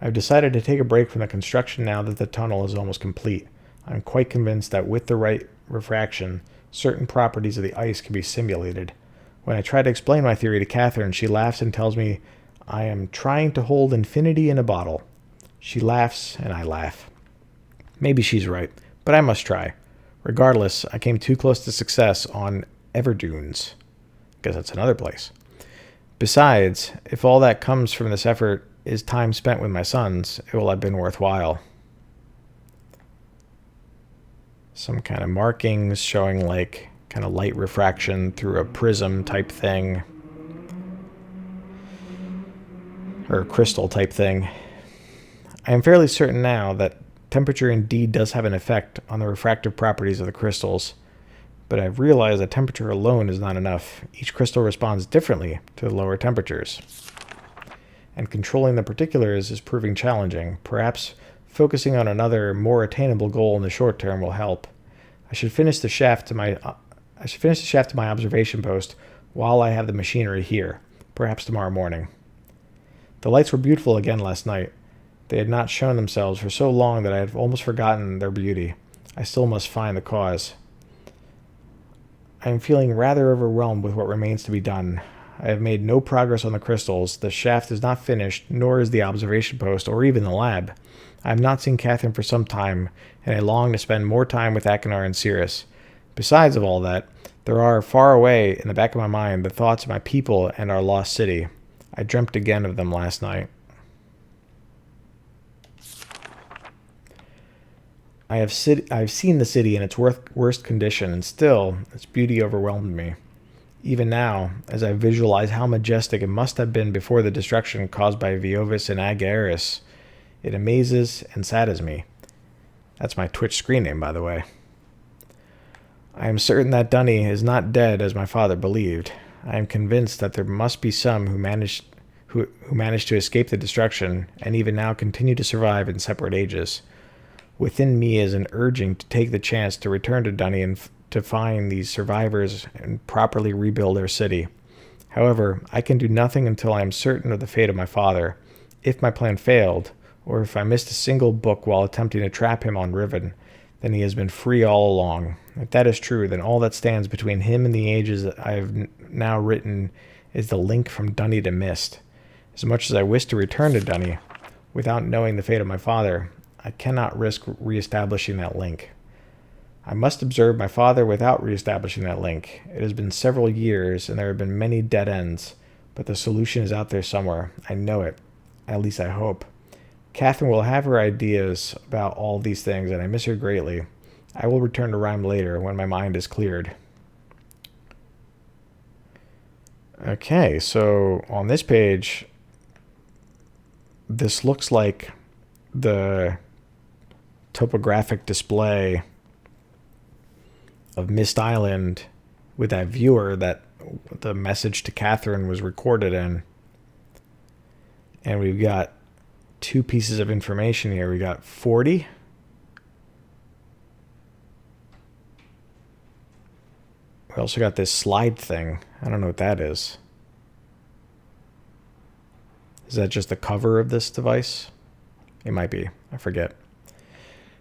I've decided to take a break from the construction now that the tunnel is almost complete. I'm quite convinced that with the right refraction, certain properties of the ice can be simulated. When I try to explain my theory to Catherine, she laughs and tells me I am trying to hold infinity in a bottle. She laughs, and I laugh. Maybe she's right, but I must try. Regardless, I came too close to success on Everdunes. Guess that's another place. Besides, if all that comes from this effort is time spent with my sons, it will have been worthwhile. Some kind of markings showing like kind of light refraction through a prism type thing. Or a crystal type thing. I am fairly certain now that temperature indeed does have an effect on the refractive properties of the crystals, but I've realized that temperature alone is not enough. Each crystal responds differently to the lower temperatures, and controlling the particulars is proving challenging. Perhaps focusing on another, more attainable goal in the short term will help. I should finish the shaft to my observation post while I have the machinery here, perhaps tomorrow morning. The lights were beautiful again last night. They had not shown themselves for so long that I had almost forgotten their beauty. I still must find the cause. I am feeling rather overwhelmed with what remains to be done. I have made no progress on the crystals. The shaft is not finished, nor is the observation post, or even the lab. I have not seen Catherine for some time, and I long to spend more time with Akinar and Sirius. Besides of all that, there are far away in the back of my mind the thoughts of my people and our lost city. I dreamt again of them last night. I have seen the city in its worst condition, and still, its beauty overwhelmed me. Even now, as I visualize how majestic it must have been before the destruction caused by Viovis and Agaris, it amazes and saddens me. That's my Twitch screen name, by the way. I am certain that Dunny is not dead as my father believed. I am convinced that there must be some who managed to escape the destruction, and even now continue to survive in separate ages. Within me is an urging to take the chance to return to Dunny and to find these survivors and properly rebuild their city. However, I can do nothing until I am certain of the fate of my father. If my plan failed, or if I missed a single book while attempting to trap him on Riven, then he has been free all along. If that is true, then all that stands between him and the ages that I have now written is the link from Dunny to Myst. As much as I wish to return to Dunny, without knowing the fate of my father, I cannot risk reestablishing that link. I must observe my father without reestablishing that link. It has been several years, and there have been many dead ends, but the solution is out there somewhere. I know it. At least I hope. Catherine will have her ideas about all these things, and I miss her greatly. I will return to Rhyme later when my mind is cleared. Okay, so on this page, this looks like the topographic display of Myst Island with that viewer that the message to Catherine was recorded in. And we've got two pieces of information here. We got 40. We also got this slide thing. I don't know what that is. Is that just the cover of this device? It might be. I forget.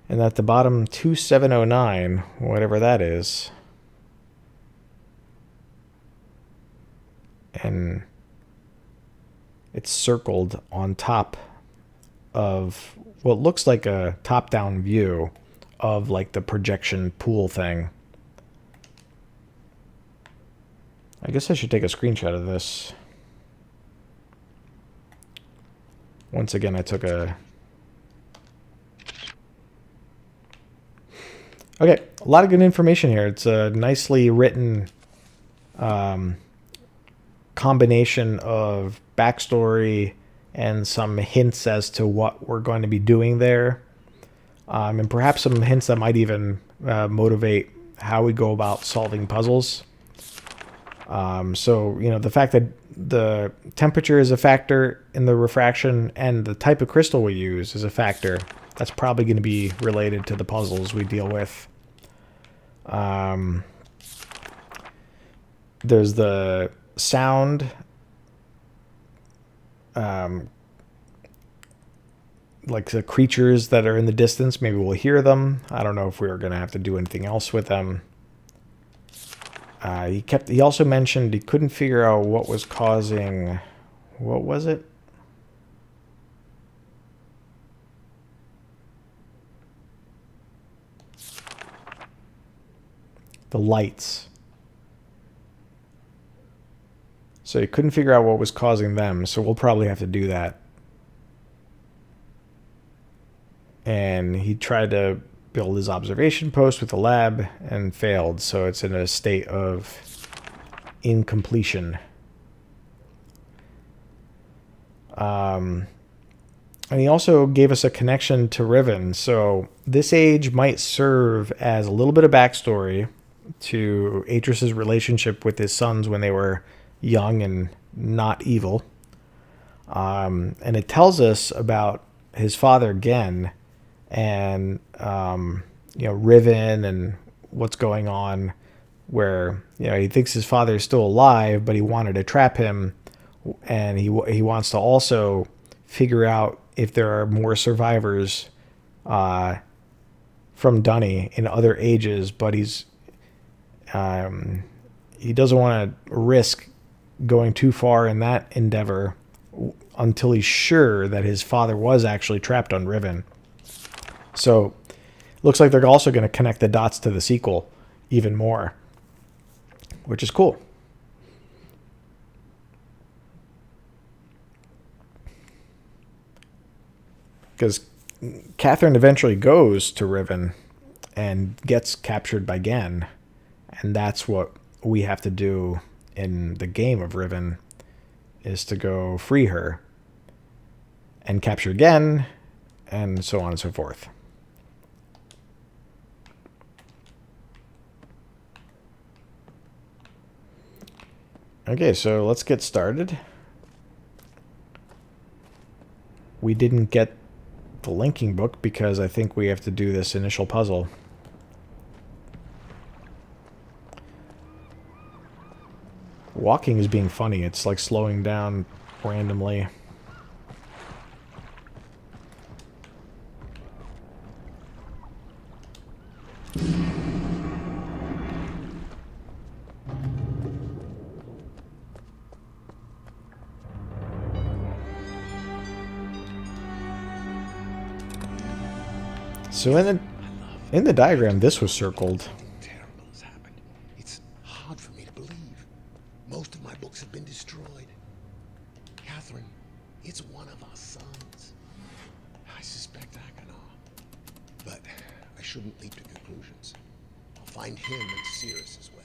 And at the bottom, 2709, whatever that is. and it's circled on top of what looks like a top-down view of like the projection pool thing. I guess I should take a screenshot of this. Once again, I took a... Okay, a lot of good information here. It's a nicely written combination of backstory and some hints as to what we're going to be doing there. And perhaps some hints that might even motivate how we go about solving puzzles. So, you know, the fact that the temperature is a factor in the refraction and the type of crystal we use is a factor, that's probably going to be related to the puzzles we deal with. There's the sound, like the creatures that are in the distance. Maybe we'll hear them. I don't know if we're going to have to do anything else with them. He also mentioned he couldn't figure out what was causing, what was it? The lights. So he couldn't figure out what was causing them, so we'll probably have to do that. And he tried to build his observation post with the lab and failed, so it's in a state of incompletion. And he also gave us a connection to Riven, so this age might serve as a little bit of backstory to Atris's relationship with his sons when they were young and not evil. And it tells us about his father Gen and you know, Riven and what's going on, where, you know, he thinks his father is still alive, but he wanted to trap him, and he wants to also figure out if there are more survivors from Dunny in other ages, but he doesn't want to risk going too far in that endeavor until he's sure that his father was actually trapped on Riven. So looks like they're also going to connect the dots to the sequel even more, which is cool. Because Catherine eventually goes to Riven and gets captured by Gen, and that's what we have to do in the game of Riven, is to go free her and capture Gen, and so on and so forth. Okay, so let's get started. We didn't get the linking book because I think we have to do this initial puzzle. Walking is being funny. It's like slowing down randomly. So in the diagram, this was circled. Terrible has happened. It's hard for me to believe. Most of my books have been destroyed. Catherine, it's one of our sons. I suspect Akanar. But I shouldn't leap to conclusions. I'll find him and Cirrus as well.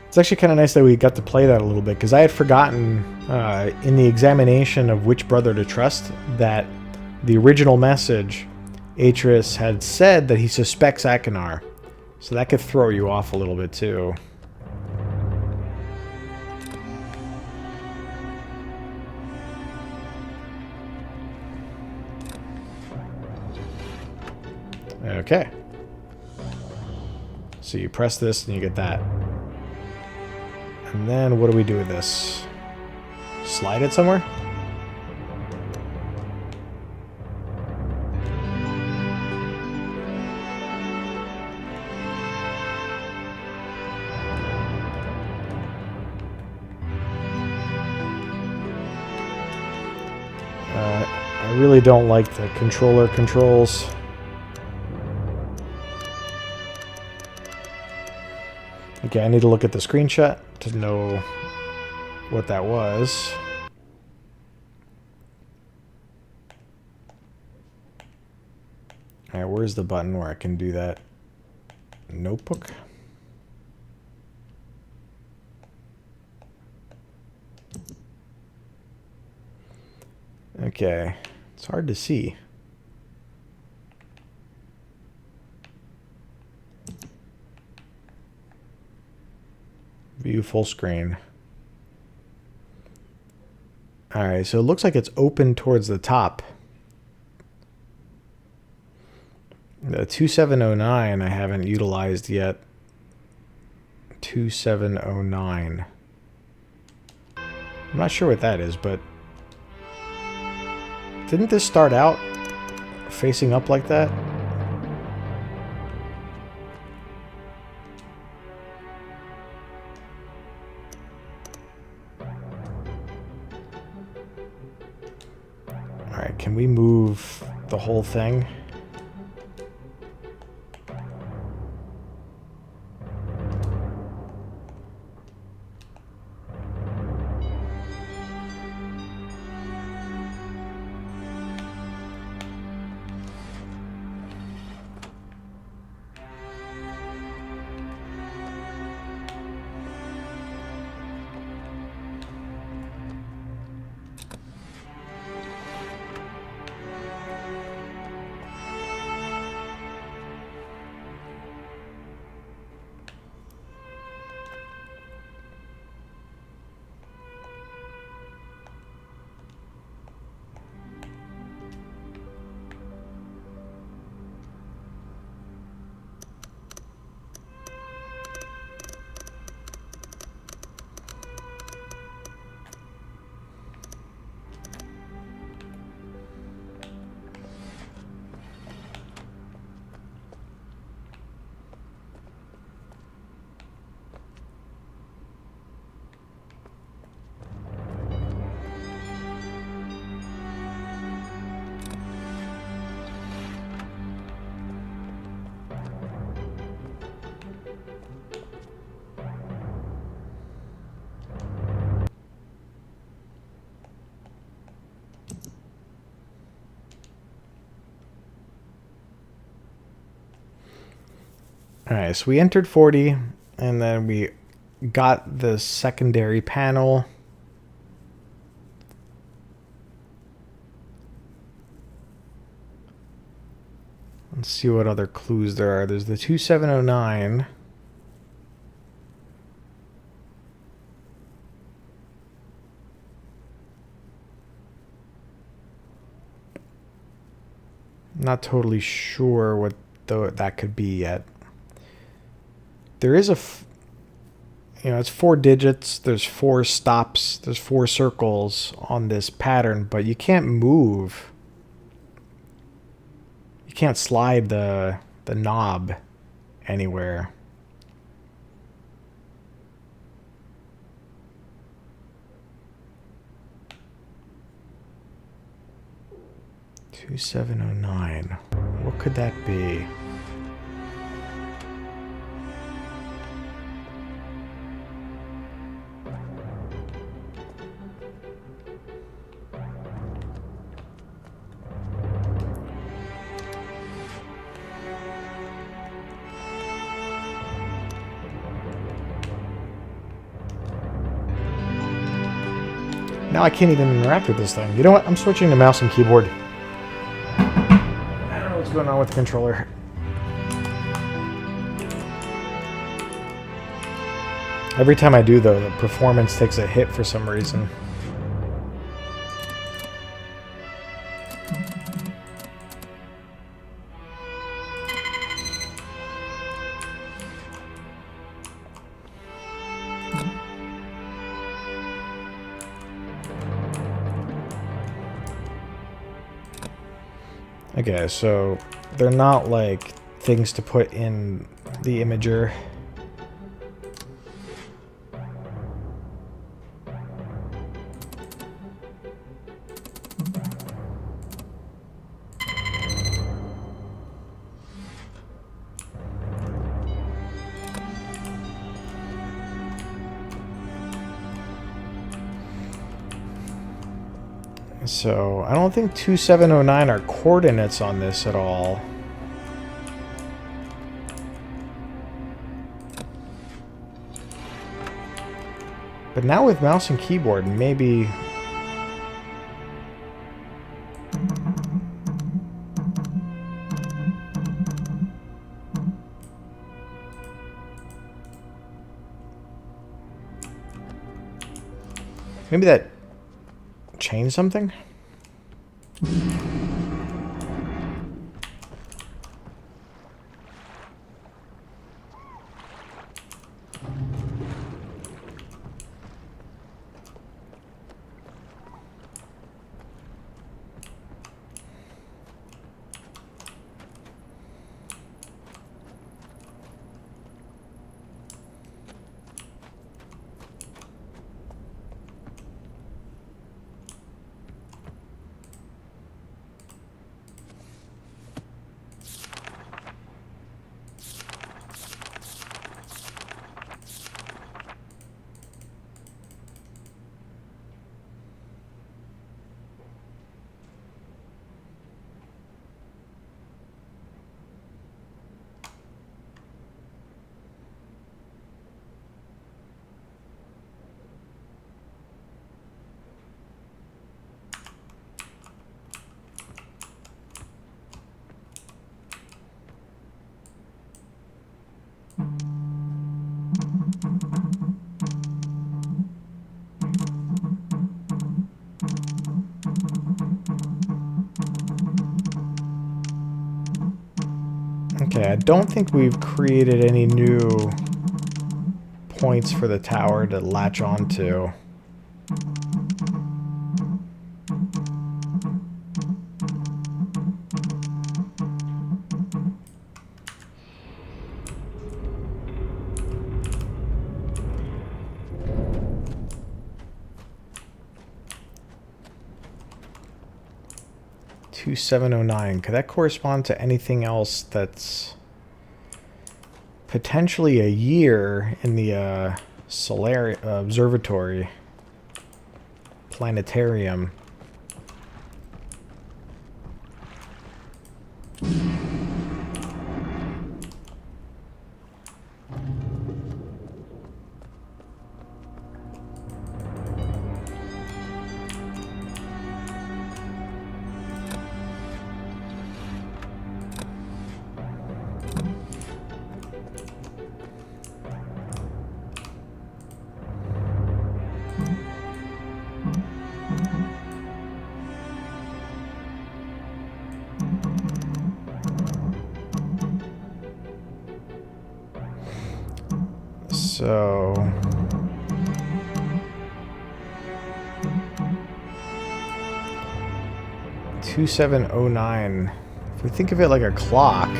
It's actually kind of nice that we got to play that a little bit, because I had forgotten in the examination of which brother to trust that the original message, Atris had said that he suspects Akanar. So that could throw you off a little bit too. Okay. So you press this and you get that. And then what do we do with this? Slide it somewhere? I really don't like the controller controls. Okay, I need to look at the screenshot to know what that was. Alright, where's the button where I can do that? Notebook? Okay, it's hard to see. View full screen. Alright, so it looks like it's open towards the top. The 2709 I haven't utilized yet. 2709. I'm not sure what that is, but didn't this start out facing up like that? Alright, can we move the whole thing? Alright, so we entered 40, and then we got the secondary panel. Let's see what other clues there are. There's the 2709. Not totally sure what that could be yet. There is it's 4 digits, there's 4 stops, there's 4 circles on this pattern, but you can't move. You can't slide the knob anywhere. $2709. What could that be? Now I can't even interact with this thing. You know what? I'm switching to mouse and keyboard. I don't know what's going on with the controller. Every time I do, though, the performance takes a hit for some reason. Okay, so they're not like things to put in the imager. So I don't think 2709 are coordinates on this at all. But now with mouse and keyboard, maybe... Maybe that changed something? Okay, I don't think we've created any new points for the tower to latch onto. $2709. Could that correspond to anything else that's potentially a year in the solar observatory planetarium? So 2709. If we think of it like a clock,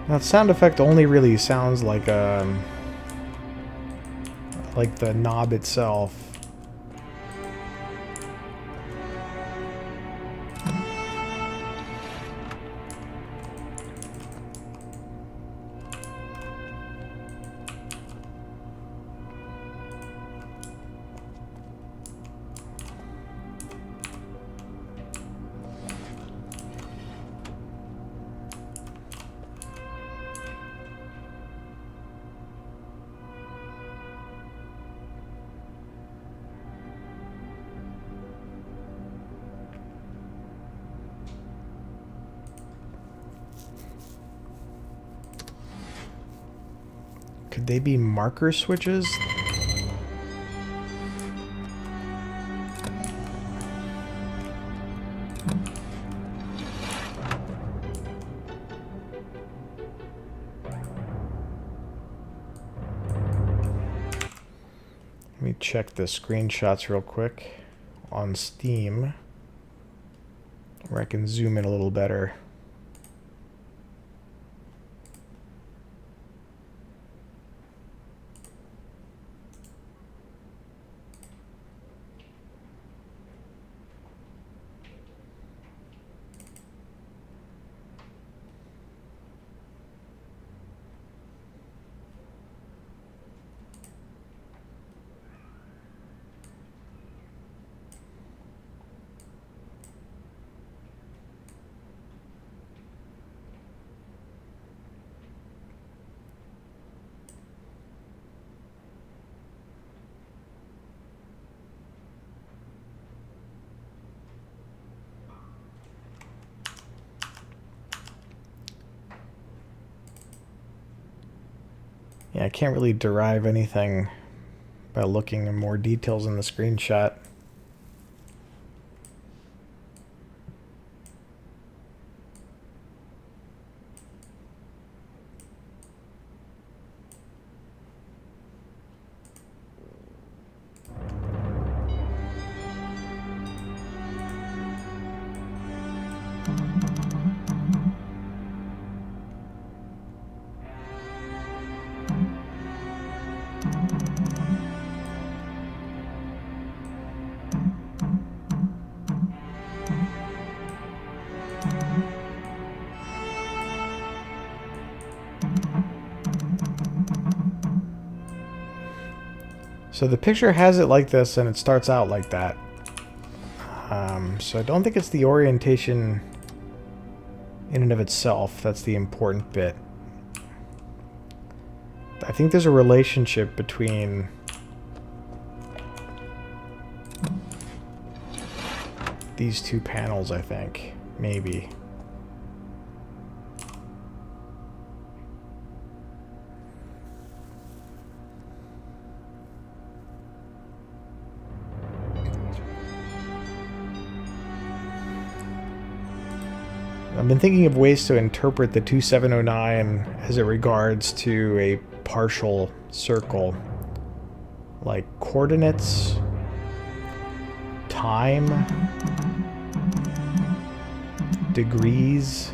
that sound effect only really sounds like the knob itself. they be marker switches? Let me check the screenshots real quick on Steam, where I can zoom in a little better. Yeah, I can't really derive anything by looking in more details in the screenshot. So the picture has it like this, and it starts out like that. So I don't think it's the orientation in and of itself that's the important bit. I think there's a relationship between these two panels, I think. Maybe. I've been thinking of ways to interpret the 2709 as it regards to a partial circle, like coordinates, time, degrees.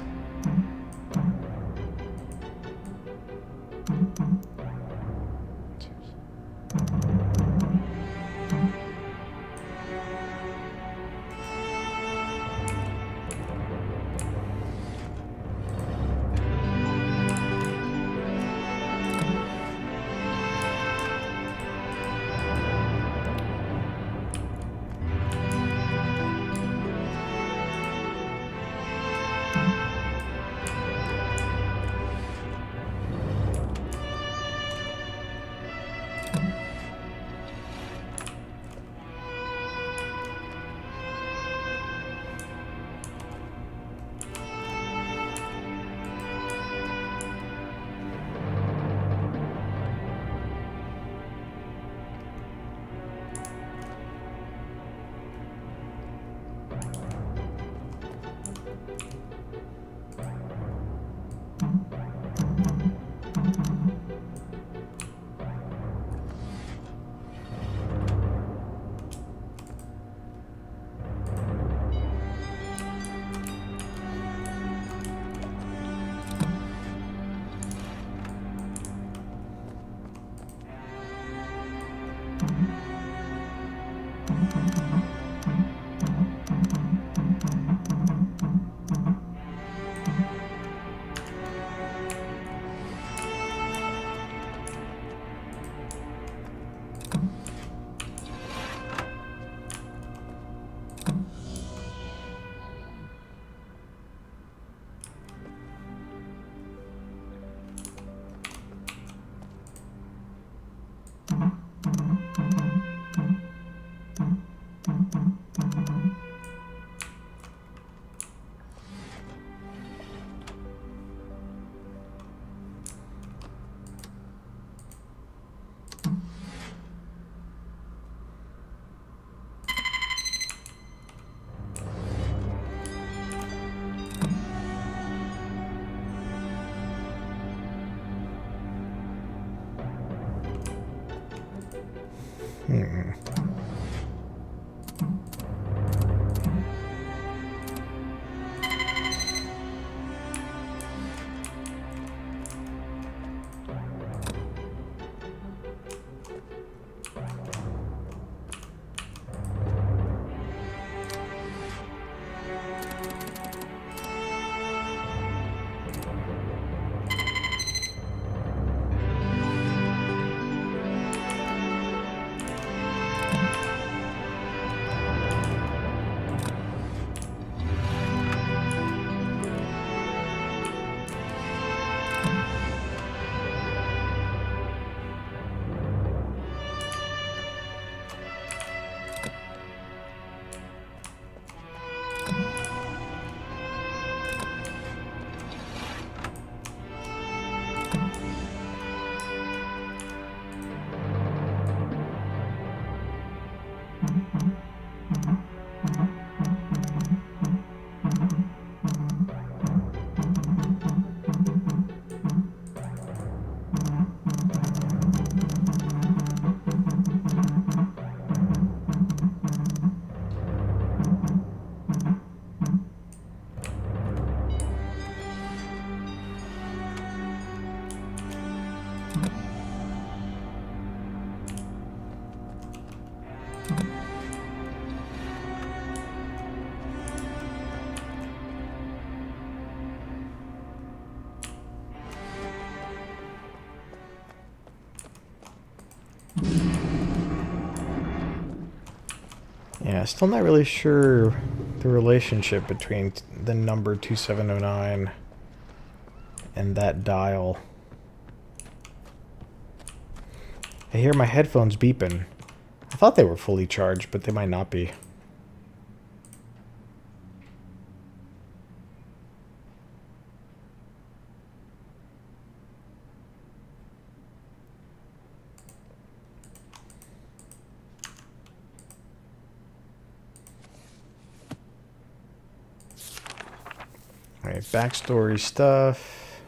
Yeah, still not really sure the relationship between the number 2709 and that dial. I hear my headphones beeping. I thought they were fully charged, but they might not be. Alright, backstory stuff.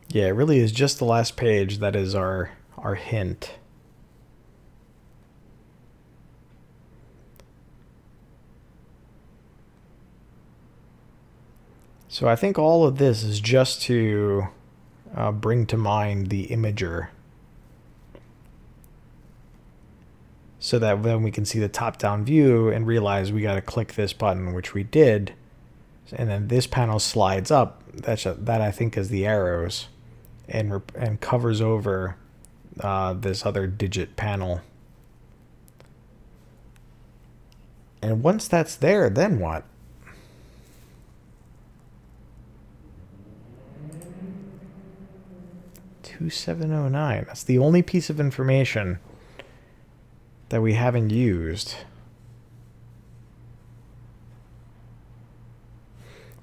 Yeah, it really is just the last page that is our hint. So I think all of this is just to bring to mind the imager, so that then we can see the top-down view and realize we got to click this button, which we did, and then this panel slides up. That I think is the arrows, and covers over this other digit panel. And once that's there, then what? $2709. That's the only piece of information that we haven't used.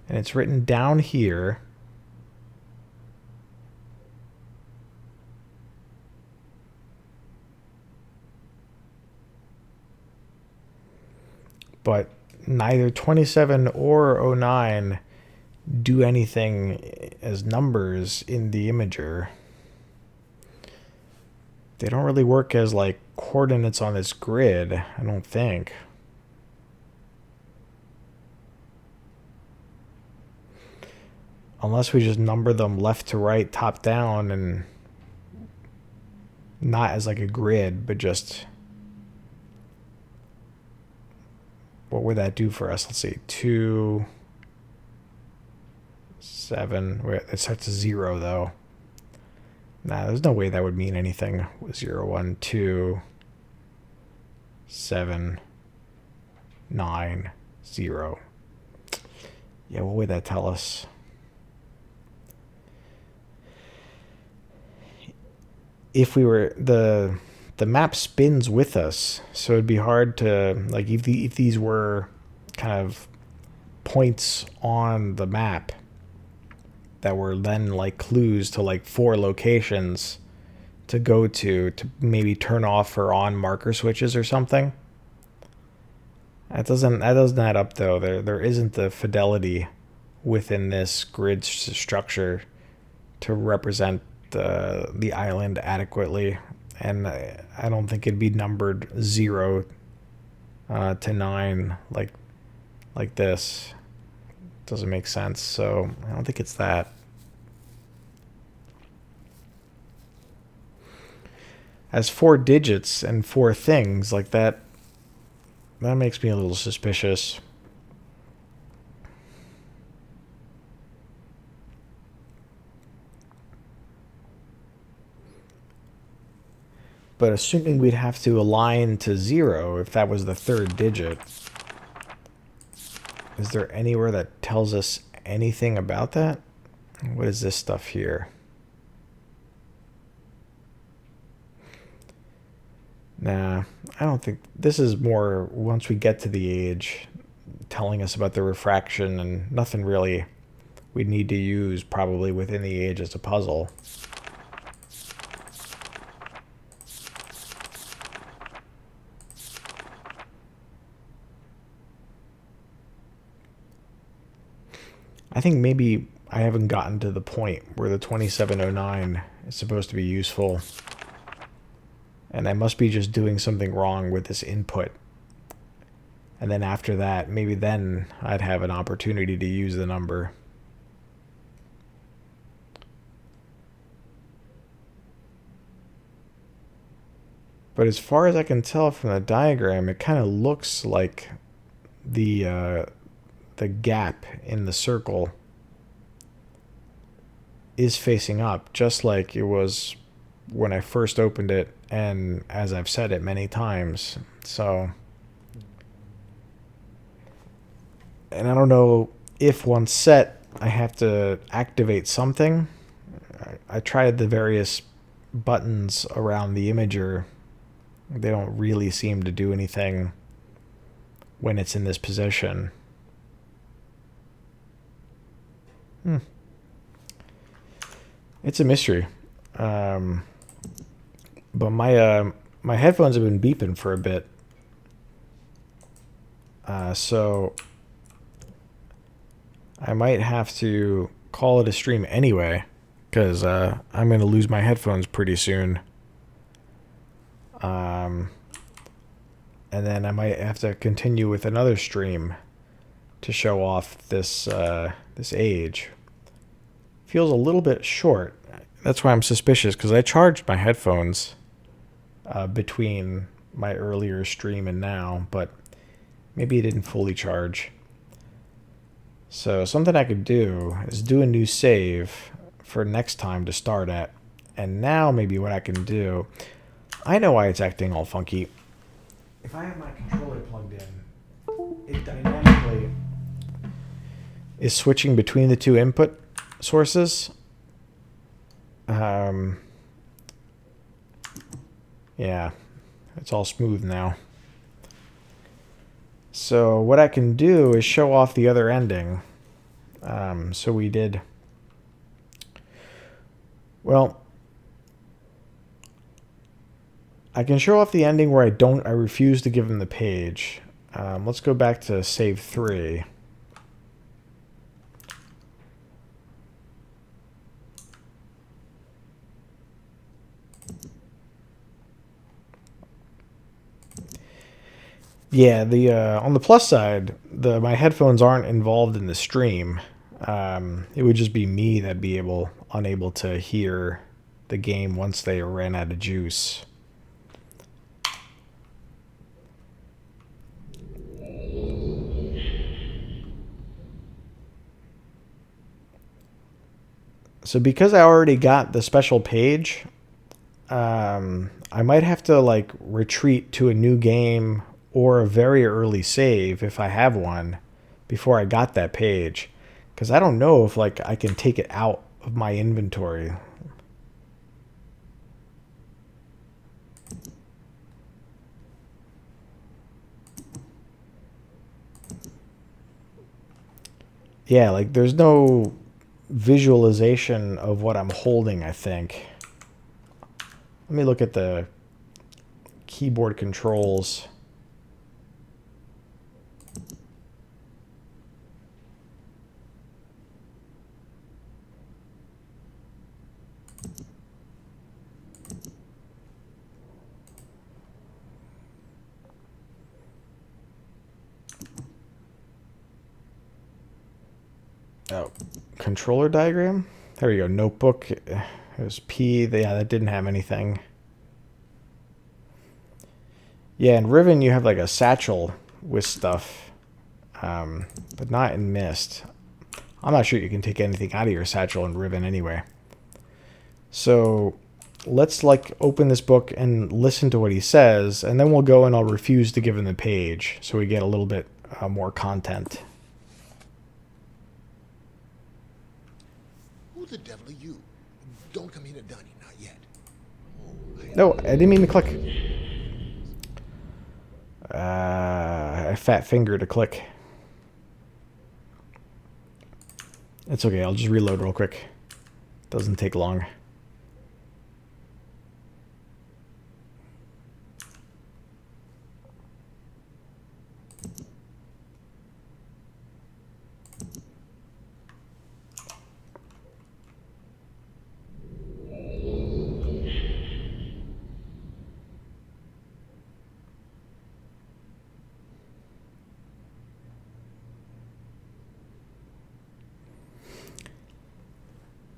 And it's written down here. But neither 27 or 09 do anything as numbers in the imager. They don't really work as like coordinates on this grid, I don't think. Unless we just number them left to right, top down, and not as like a grid, but just... What would that do for us? Let's see. 2, 7. Wait, it starts at 0 though. Nah, there's no way that would mean anything. 0, 1, 2, 7, 9, 0. Yeah, what would that tell us? If we were... The map spins with us, so it'd be hard to, like, if these were kind of points on the map that were then like clues to like 4 locations to go to maybe turn off or on marker switches or something. That doesn't add up though. There isn't the fidelity within this grid structure to represent the island adequately. And I don't think it'd be numbered 0 to 9 like this. Doesn't make sense. So I don't think it's that. As 4 digits and 4 things like that, that makes me a little suspicious. But assuming we'd have to align to 0 if that was the 3rd digit, is there anywhere that tells us anything about that? What is this stuff here? Nah, I don't think... This is more once we get to the age. telling us about the refraction, and nothing really we'd need to use probably within the age as a puzzle. I think maybe I haven't gotten to the point where the 2709 is supposed to be useful. And I must be just doing something wrong with this input. And then after that, maybe then I'd have an opportunity to use the number. But as far as I can tell from the diagram, it kind of looks like the gap in the circle is facing up, just like it was when I first opened it, and as I've said it many times. So, and I don't know if once set, I have to activate something. I tried the various buttons around the imager. They don't really seem to do anything when it's in this position. It's a mystery. But my headphones have been beeping for a bit. So I might have to call it a stream anyway, because I'm going to lose my headphones pretty soon. And then I might have to continue with another stream to show off this this age. Feels a little bit short. That's why I'm suspicious, because I charged my headphones between my earlier stream and now, but maybe it didn't fully charge. So something I could do is do a new save for next time to start at. And now maybe what I can do, I know why it's acting all funky. If I have my controller plugged in, it dynamically is switching between the two input sources. Yeah, it's all smooth now. So what I can do is show off the other ending. So we did, well, I can show off the ending where I refuse to give them the page. Let's go back to save 3. Yeah, the on the plus side, my headphones aren't involved in the stream. It would just be me that'd be unable to hear the game once they ran out of juice. So because I already got the special page, I might have to like retreat to a new game or a very early save if I have one before I got that page, because I don't know if like I can take it out of my inventory. Yeah, like there's no visualization of what I'm holding, I think. Let me look at the keyboard controls. Oh, controller diagram? There we go. Notebook. It was P. Yeah, that didn't have anything. Yeah, in Riven you have like a satchel with stuff, but not in Myst. I'm not sure you can take anything out of your satchel in Riven anyway. So let's like open this book and listen to what he says, and then we'll go and I'll refuse to give him the page so we get a little bit more content. Who the devil are you? Don't come here to Donnie, not yet. No, I didn't mean to click. I fat finger to click. It's okay, I'll just reload real quick. Doesn't take long.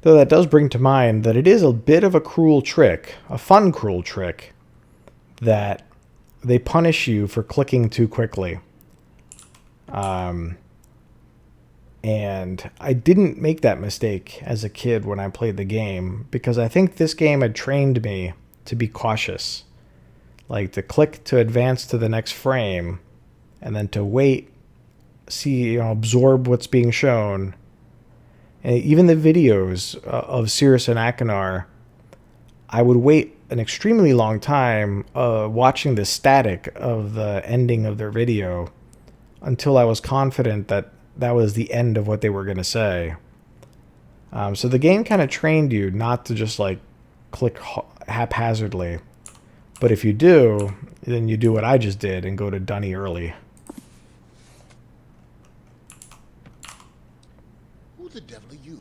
Though that does bring to mind that it is a bit of a cruel trick, a fun cruel trick, that they punish you for clicking too quickly. And I didn't make that mistake as a kid when I played the game, because I think this game had trained me to be cautious. Like to click to advance to the next frame, and then to wait, see, absorb what's being shown. And even the videos of Cirrus and Achenar, I would wait an extremely long time watching the static of the ending of their video until I was confident that that was the end of what they were going to say. So the game kind of trained you not to just like click haphazardly. But if you do, then you do what I just did and go to Dunny early. Who the devil are you?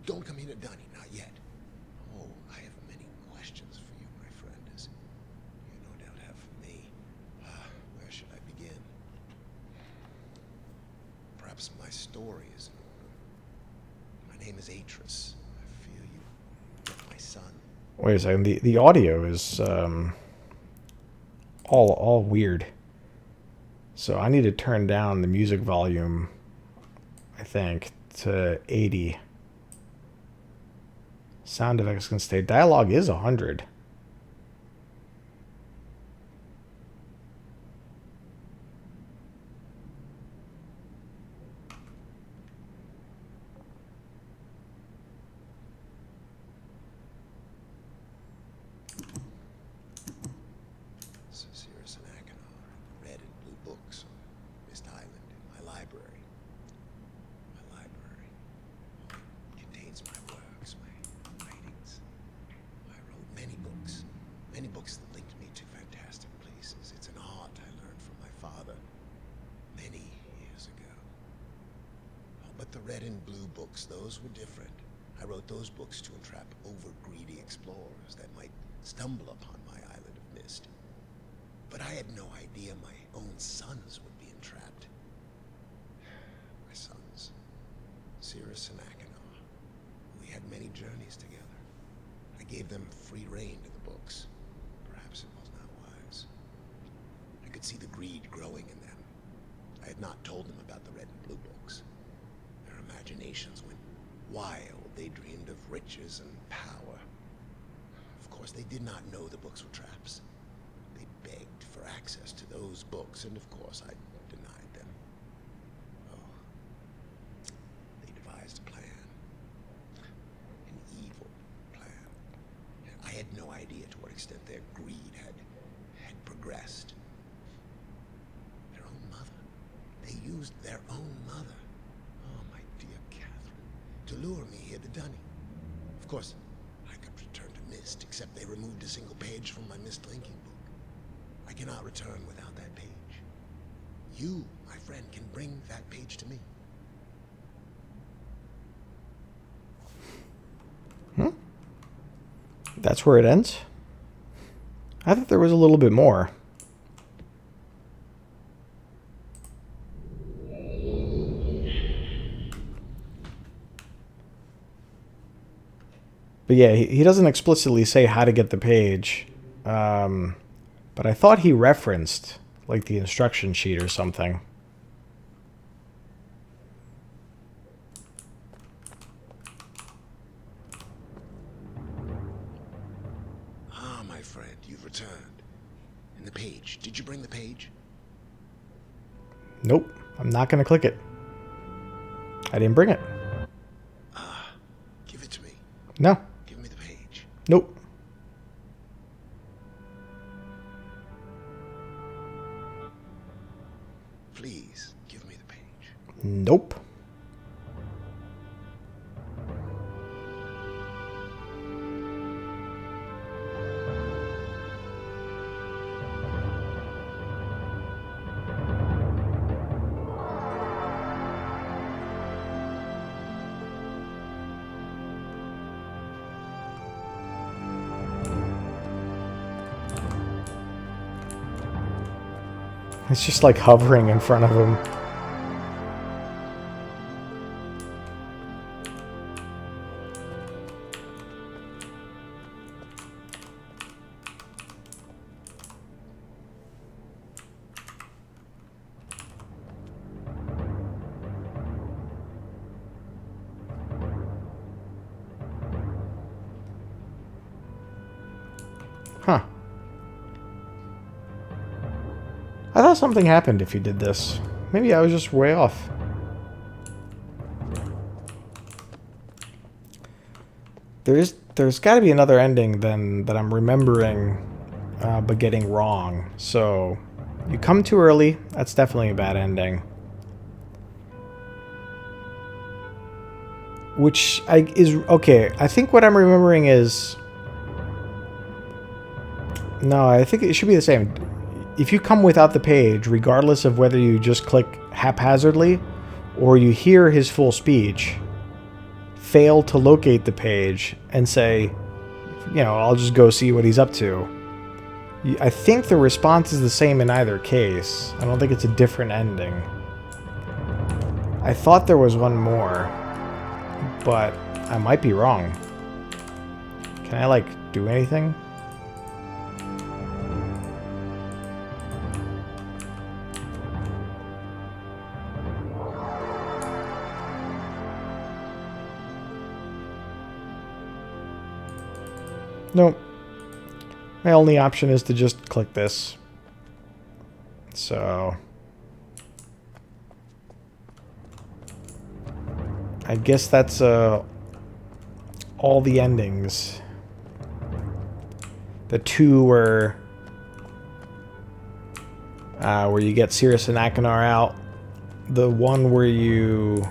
Don't come in at Dunny, not yet. Oh, I have many questions for you, my friend, as you no doubt have for me. Where should I begin? Perhaps my story is in order. My name is Atris. I fear you met my son. Wait a second. The audio is all weird. So I need to turn down the music volume, I think, to 80. Sound effects can stay. Dialogue is 100. Cirrus and Achenar, red and blue books on Myst Island in my library. My library contains my works, my writings. I wrote many books that linked me to fantastic places. It's an art I learned from my father many years ago. Oh, but the red and blue books, those were different. I wrote those books to entrap over-greedy explorers that might stumble upon my island of Myst. But I had no idea my own sons would be entrapped. My sons, Cirrus and Achenar. We had many journeys together. I gave them free rein to the books. Perhaps it was not wise. I could see the greed growing in them. I had not told them about the red and blue books. Their imaginations went wild. They dreamed of riches and power. Of course, they did not know the books were traps. They begged for access to those books, and of course, I denied them. Oh, they devised a plan. An evil plan. I had no idea to what extent their greed had progressed. Their own mother. They used their own mother. Oh, my dear Catherine. To lure me here to Dunny. Of course, I could return to Myst, except they removed a single page from my Myst linking book. I cannot return without that page. You, my friend, can bring that page to me. That's where it ends? I thought there was a little bit more. But yeah, he doesn't explicitly say how to get the page. But I thought he referenced like the instruction sheet or something. Ah, my friend, you've returned. And the page. Did you bring the page? Nope, I'm not going to click it. I didn't bring it. Give it to me. No. Give me the page. Nope. Please, give me the page. Nope. It's just like hovering in front of him. Huh. I thought something happened if you did this. Maybe I was just way off. There's got to be another ending than that I'm remembering, but getting wrong. So, you come too early. That's definitely a bad ending. Which is okay. I think what I'm remembering is no. I think it should be the same. If you come without the page, regardless of whether you just click haphazardly or you hear his full speech, fail to locate the page and say, you know, I'll just go see what he's up to. I think the response is the same in either case. I don't think it's a different ending. I thought there was one more, but I might be wrong. Can I, like, do anything? Nope. My only option is to just click this. So I guess that's all the endings. The two were where you get Sirius and Akinar out. The one where you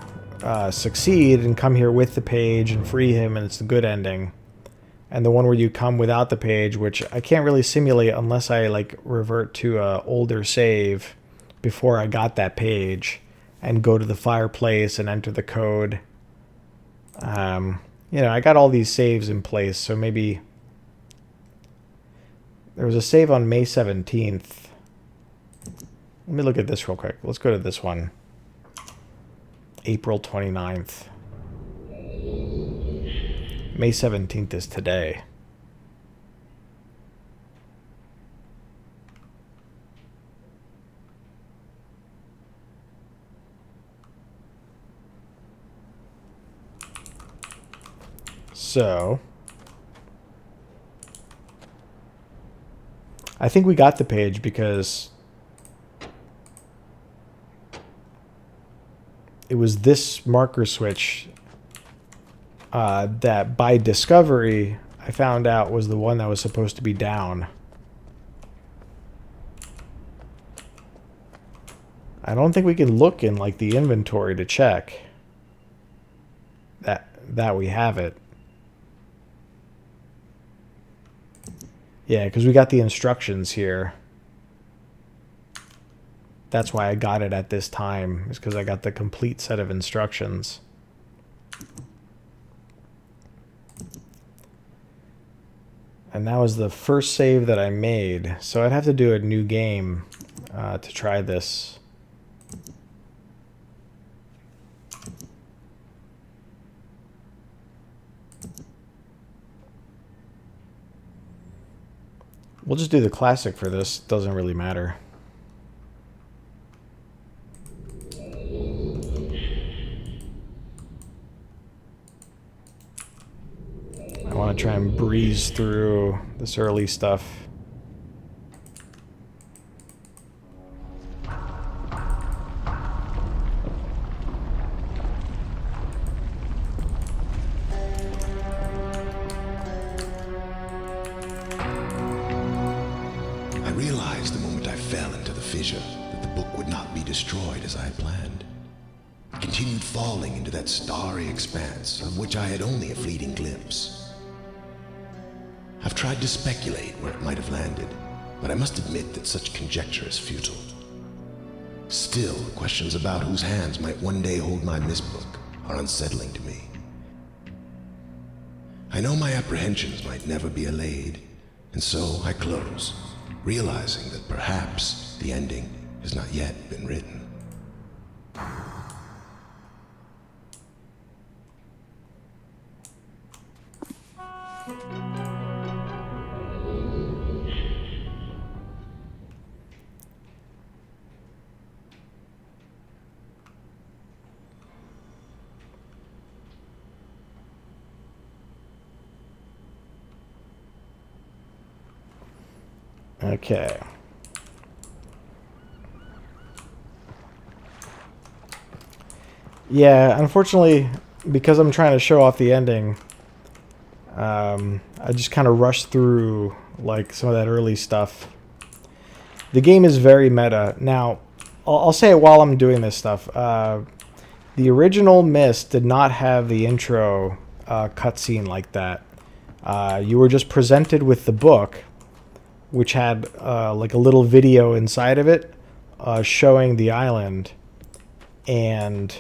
succeed and come here with the page and free him, and it's the good ending. And the one where you come without the page, which I can't really simulate unless I like revert to a older save before I got that page and go to the fireplace and enter the code. You know, I got all these saves in place, so maybe there was a save on May 17th. Let me look at this real quick. Let's go to this one. April 29th. May 17th is today. So, I think we got the page because it was this marker switch that by discovery I found out was the one that was supposed to be down. I don't think we can look in like the inventory to check that we have it. Yeah, because we got the instructions here. That's why I got it at this time, is because I got the complete set of instructions. And that was the first save that I made. So I'd have to do a new game to try this. We'll just do the classic for this. Doesn't really matter. I want to try and breeze through this early stuff. I realized the moment I fell into the fissure that the book would not be destroyed as I had planned. It continued falling into that starry expanse of which I had only a fleeting glimpse. I've tried to speculate where it might have landed, but I must admit that such conjecture is futile. Still, questions about whose hands might one day hold my Myst book are unsettling to me. I know my apprehensions might never be allayed, and so I close, realizing that perhaps the ending has not yet been written. Okay. Yeah, unfortunately, because I'm trying to show off the ending, I just kind of rushed through like some of that early stuff. The game is very meta. Now, I'll say it while I'm doing this stuff. The original Myst did not have the intro cutscene like that. You were just presented with the book, which had like a little video inside of it showing the island. And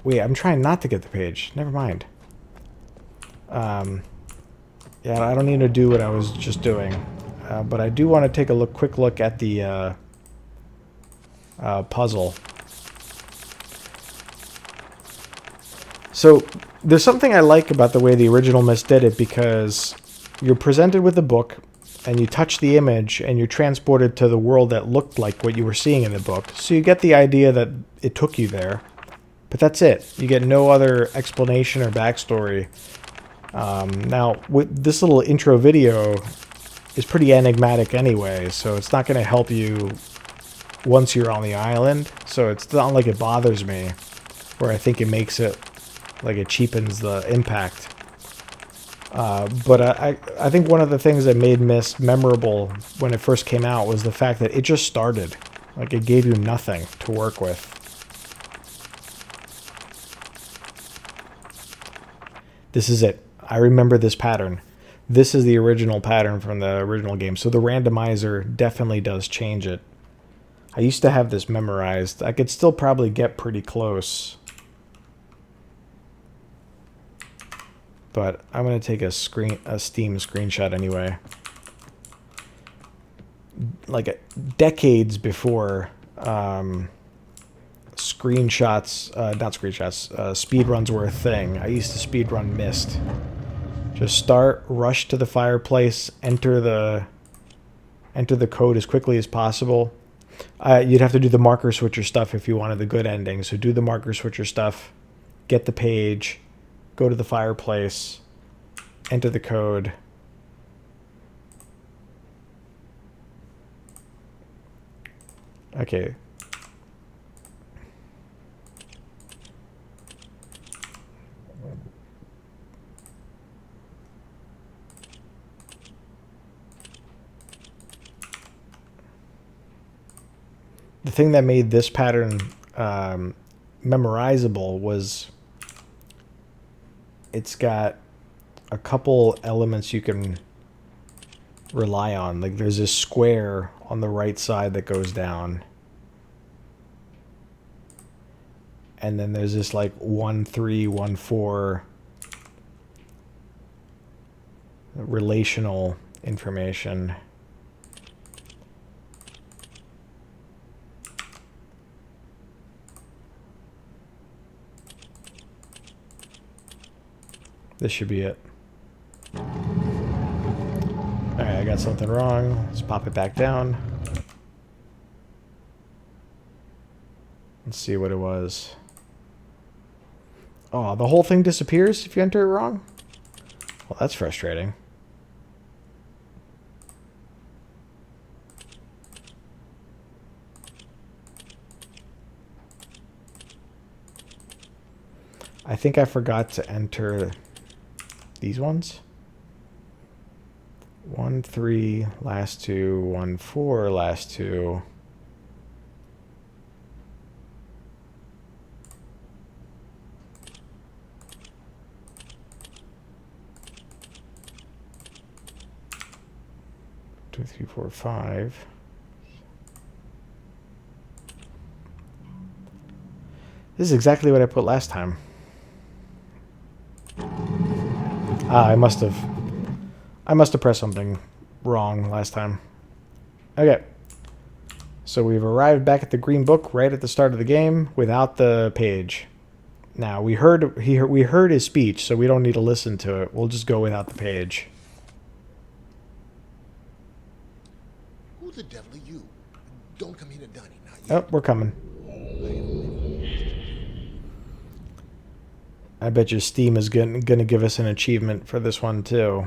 wait, I'm trying not to get the page. Never mind. Yeah, I don't need to do what I was just doing. But I do want to take a quick look at the puzzle. So there's something I like about the way the original Myst did it, because you're presented with a book and you touch the image and you're transported to the world that looked like what you were seeing in the book. So you get the idea that it took you there, but that's it. You get no other explanation or backstory. Now, with this little intro video is pretty enigmatic anyway, so it's not going to help you once you're on the island. So it's not like it bothers me, where I think it makes it like it cheapens the impact. But I think one of the things that made Myst memorable when it first came out was the fact that it just started. Like, it gave you nothing to work with. This is it. I remember this pattern. This is the original pattern from the original game. So the randomizer definitely does change it. I used to have this memorized. I could still probably get pretty close. But I'm going to take a Steam screenshot anyway. Like decades before speedruns were a thing, I used to speedrun Myst. Just start, rush to the fireplace, enter the code as quickly as possible. You'd have to do the marker switcher stuff if you wanted the good ending. So do the marker switcher stuff, get the page, go to the fireplace, enter the code. Okay. The thing that made this pattern memorizable was it's got a couple elements you can rely on. Like, there's this square on the right side that goes down. And then there's this like 1, 3, 1, 4 relational information. This should be it. Alright, I got something wrong. Let's pop it back down. Let's see what it was. Oh, the whole thing disappears if you enter it wrong? Well, that's frustrating. I think I forgot to enter these ones. 1, 3, last two, 1, 4, last two. Two, 3, 4, 5. This is exactly what I put last time. I must have pressed something wrong last time. Okay. So we've arrived back at the green book right at the start of the game without the page. Now we heard his speech, so we don't need to listen to it. We'll just go without the page. Who the devil are you? Don't come here to Donnie now. Oh, we're coming. I bet your Steam is gonna give us an achievement for this one too.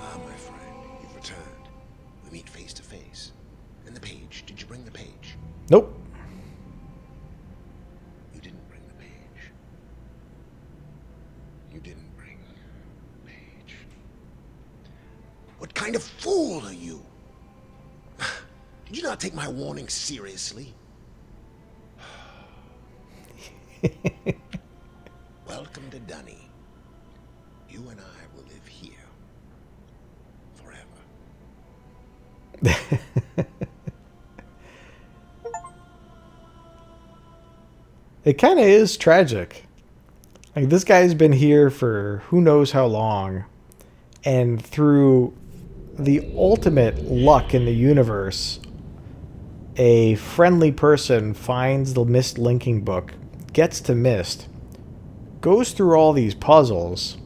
Ah, my friend, you've returned. We meet face to face. And the page, did you bring the page? Nope. You didn't bring the page. You didn't bring the page. What kind of fool are you? Did you not take my warning seriously? Welcome to Dunny. You and I will live here forever. It kind of is tragic. Like, this guy's been here for who knows how long, and through the ultimate luck in the universe, a friendly person finds the Myst linking book, gets to Myst, goes through all these puzzles,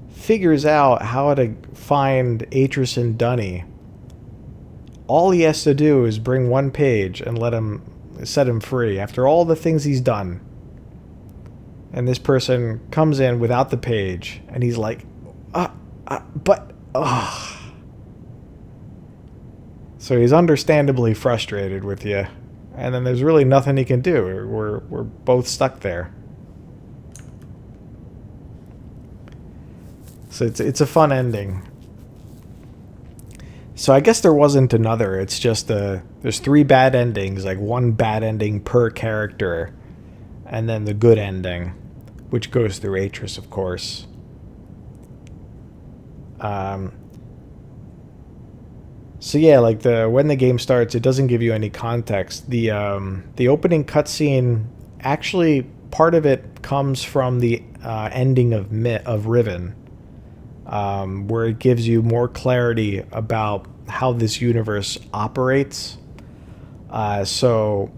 figures out how to find Atris and Dunny. All he has to do is bring one page and set him free after all the things he's done. And this person comes in without the page, and he's like, So he's understandably frustrated with you, and then there's really nothing he can do. We're both stuck there. So it's a fun ending. So I guess there wasn't another. It's just there's 3 bad endings, like 1 bad ending per character, and then the good ending, which goes through Atris, of course. So yeah, like when the game starts, it doesn't give you any context. The opening cutscene, actually, part of it comes from the ending of Riven, where it gives you more clarity about how this universe operates. So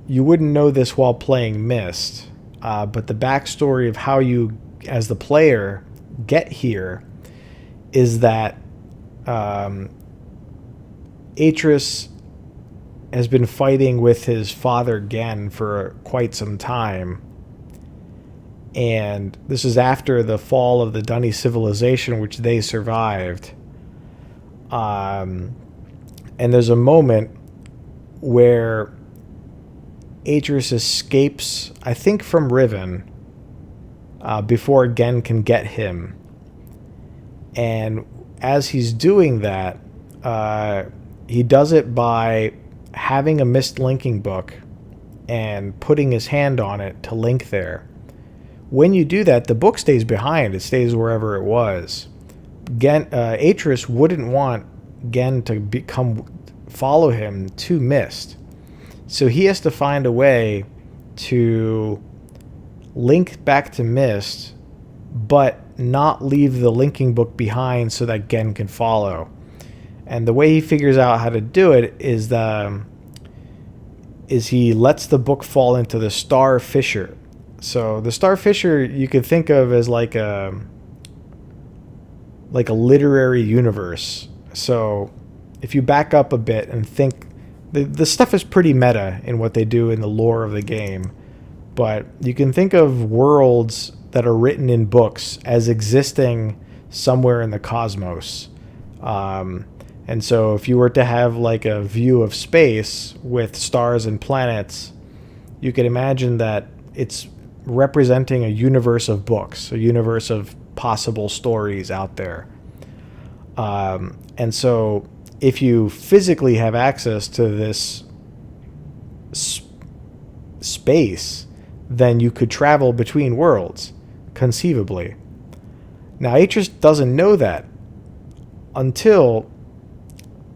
you wouldn't know this while playing Myst, but the backstory of how you, as the player, get here is that Atris has been fighting with his father Gen for quite some time, and this is after the fall of the Dunny civilization, which they survived. And there's a moment where Atris escapes, I think, from Riven before Gen can get him, and as he's doing that, he does it by having a Myst linking book and putting his hand on it to link there. When you do that, the book stays behind. It stays wherever it was. Atris wouldn't want Gen to follow him to Myst, so he has to find a way to link back to Myst, but not leave the linking book behind so that Gen can follow. And the way he figures out how to do it is he lets the book fall into the Star Fissure. So the Star Fissure you could think of as like a literary universe. So if you back up a bit and think, the stuff is pretty meta in what they do in the lore of the game, but you can think of worlds that are written in books as existing somewhere in the cosmos. And so if you were to have like a view of space with stars and planets, you could imagine that it's representing a universe of books, a universe of possible stories out there. And so if you physically have access to this space, then you could travel between worlds, conceivably. Now, Atris doesn't know that until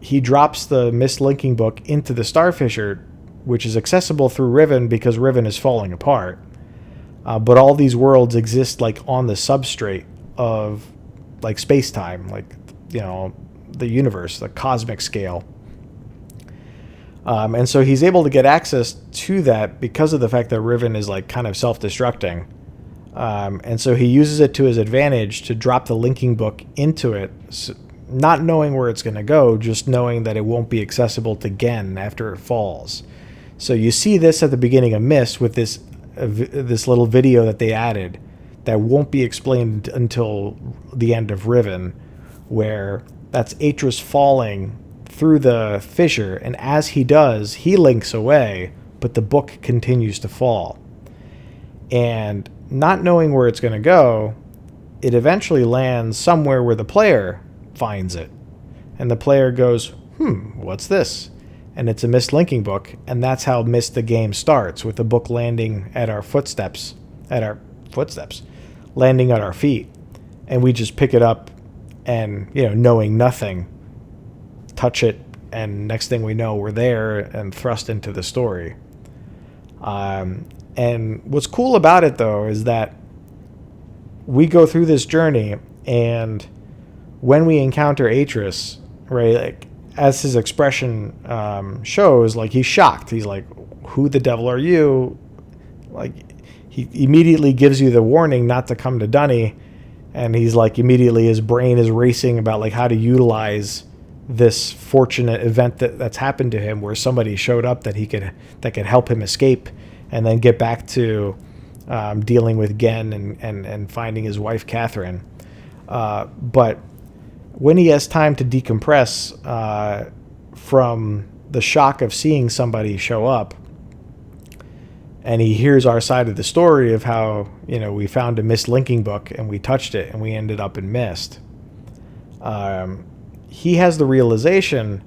he drops the Myst linking book into the Star Fissure which is accessible through Riven because Riven is falling apart. But all these worlds exist like on the substrate of like space-time, like, you know, the universe, the cosmic scale. And so he's able to get access to that because of the fact that Riven is like kind of self-destructing. And so he uses it to his advantage to drop the linking book into it, not knowing where it's going to go, just knowing that it won't be accessible to Gen after it falls. So you see this at the beginning of Myst with this little video that they added that won't be explained until the end of Riven, where that's Atris falling through the fissure, and as he does, he links away, but the book continues to fall. And not knowing where it's going to go, it eventually lands somewhere where the player finds it. And the player goes, what's this? And it's a Myst linking book, and that's how Myst the game starts, with the book landing at our footsteps, landing at our feet. And we just pick it up and, you know, knowing nothing, touch it, and next thing we know, we're there and thrust into the story. And what's cool about it, though, is that we go through this journey, and when we encounter Atris, right, like, as his expression shows, like, he's shocked. He's like, who the devil are you? Like, he immediately gives you the warning not to come to Dunny, and he's like, immediately his brain is racing about like how to utilize this fortunate event that's happened to him, where somebody showed up that could help him escape and then get back to dealing with Gen and finding his wife Catherine. But when he has time to decompress from the shock of seeing somebody show up, and he hears our side of the story of how, you know, we found a Myst linking book and we touched it and we ended up in Myst, he has the realization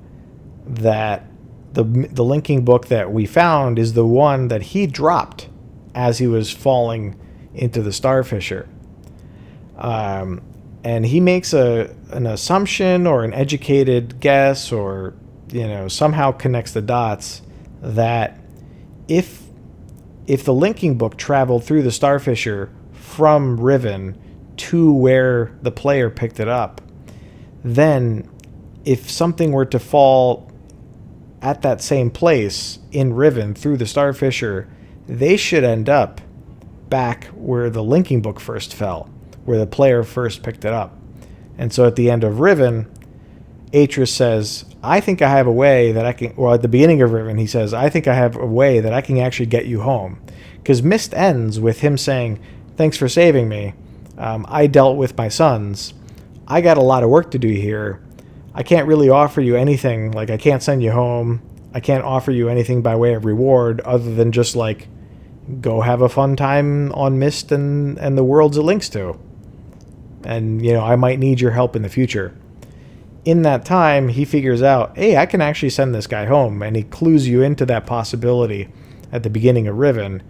that the linking book that we found is the one that he dropped as he was falling into the star fissure. And he makes an assumption or an educated guess, or, you know, somehow connects the dots that if the linking book traveled through the star fissure from Riven to where the player picked it up, then if something were to fall at that same place in Riven through the star fissure, they should end up back where the linking book first fell, where the player first picked it up. And so at the end of Riven, Atris says, I think I have a way that I can, well, at the beginning of Riven, he says, I think I have a way that I can actually get you home. Because Myst ends with him saying, thanks for saving me. I dealt with my sons. I got a lot of work to do here. I can't really offer you anything. Like, I can't send you home. I can't offer you anything by way of reward other than just, like, go have a fun time on Myst and the worlds it links to. And, you know, I might need your help in the future. In that time, he figures out, hey, I can actually send this guy home. And he clues you into that possibility at the beginning of Riven.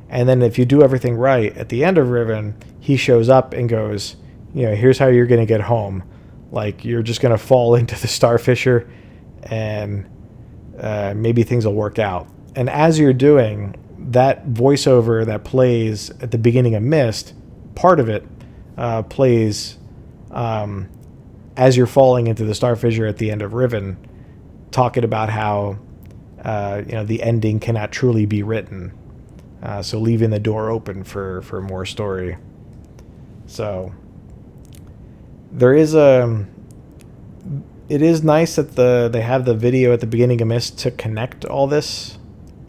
And then if you do everything right, at the end of Riven, he shows up and goes, you know, here's how you're going to get home. Like, you're just going to fall into the star fissure and maybe things will work out. And as you're doing, that voiceover that plays at the beginning of Myst, part of it plays as you're falling into the star fissure at the end of Riven, talking about how you know, the ending cannot truly be written. So leaving the door open for more story. So there is it is nice that they have the video at the beginning of Myst to connect all this,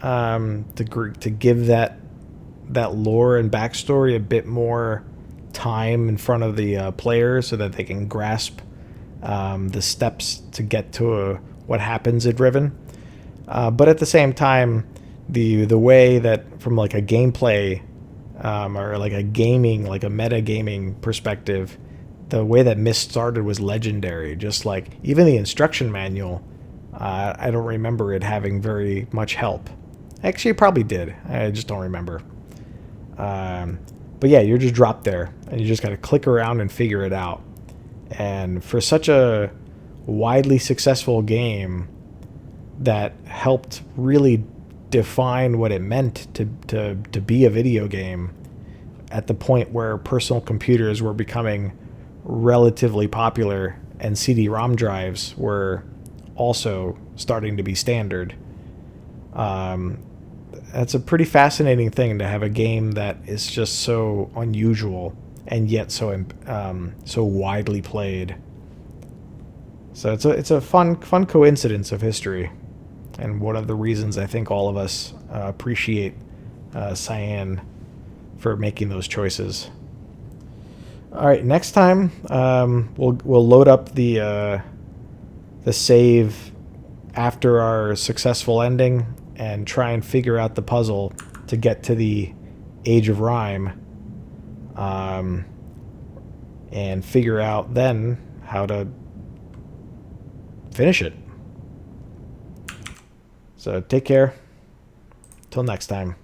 to give that lore and backstory a bit more time in front of the player, so that they can grasp the steps to get to what happens at Riven. But at the same time, the way that from like a gameplay or like a gaming, like a meta gaming perspective, the way that Myst started was legendary. Just like even the instruction manual, I don't remember it having very much help. Actually, it probably did. I just don't remember. But yeah, you're just dropped there, and you just got to click around and figure it out. And for such a widely successful game that helped really define what it meant to be a video game at the point where personal computers were becoming relatively popular and CD-ROM drives were also starting to be standard. That's a pretty fascinating thing to have a game that is just so unusual and yet so widely played. So it's a fun coincidence of history, and one of the reasons I think all of us appreciate Cyan for making those choices. All right, next time we'll load up the save after our successful ending and try and figure out the puzzle to get to the Age of Rhyme, and figure out then how to finish it. So take care. Till next time.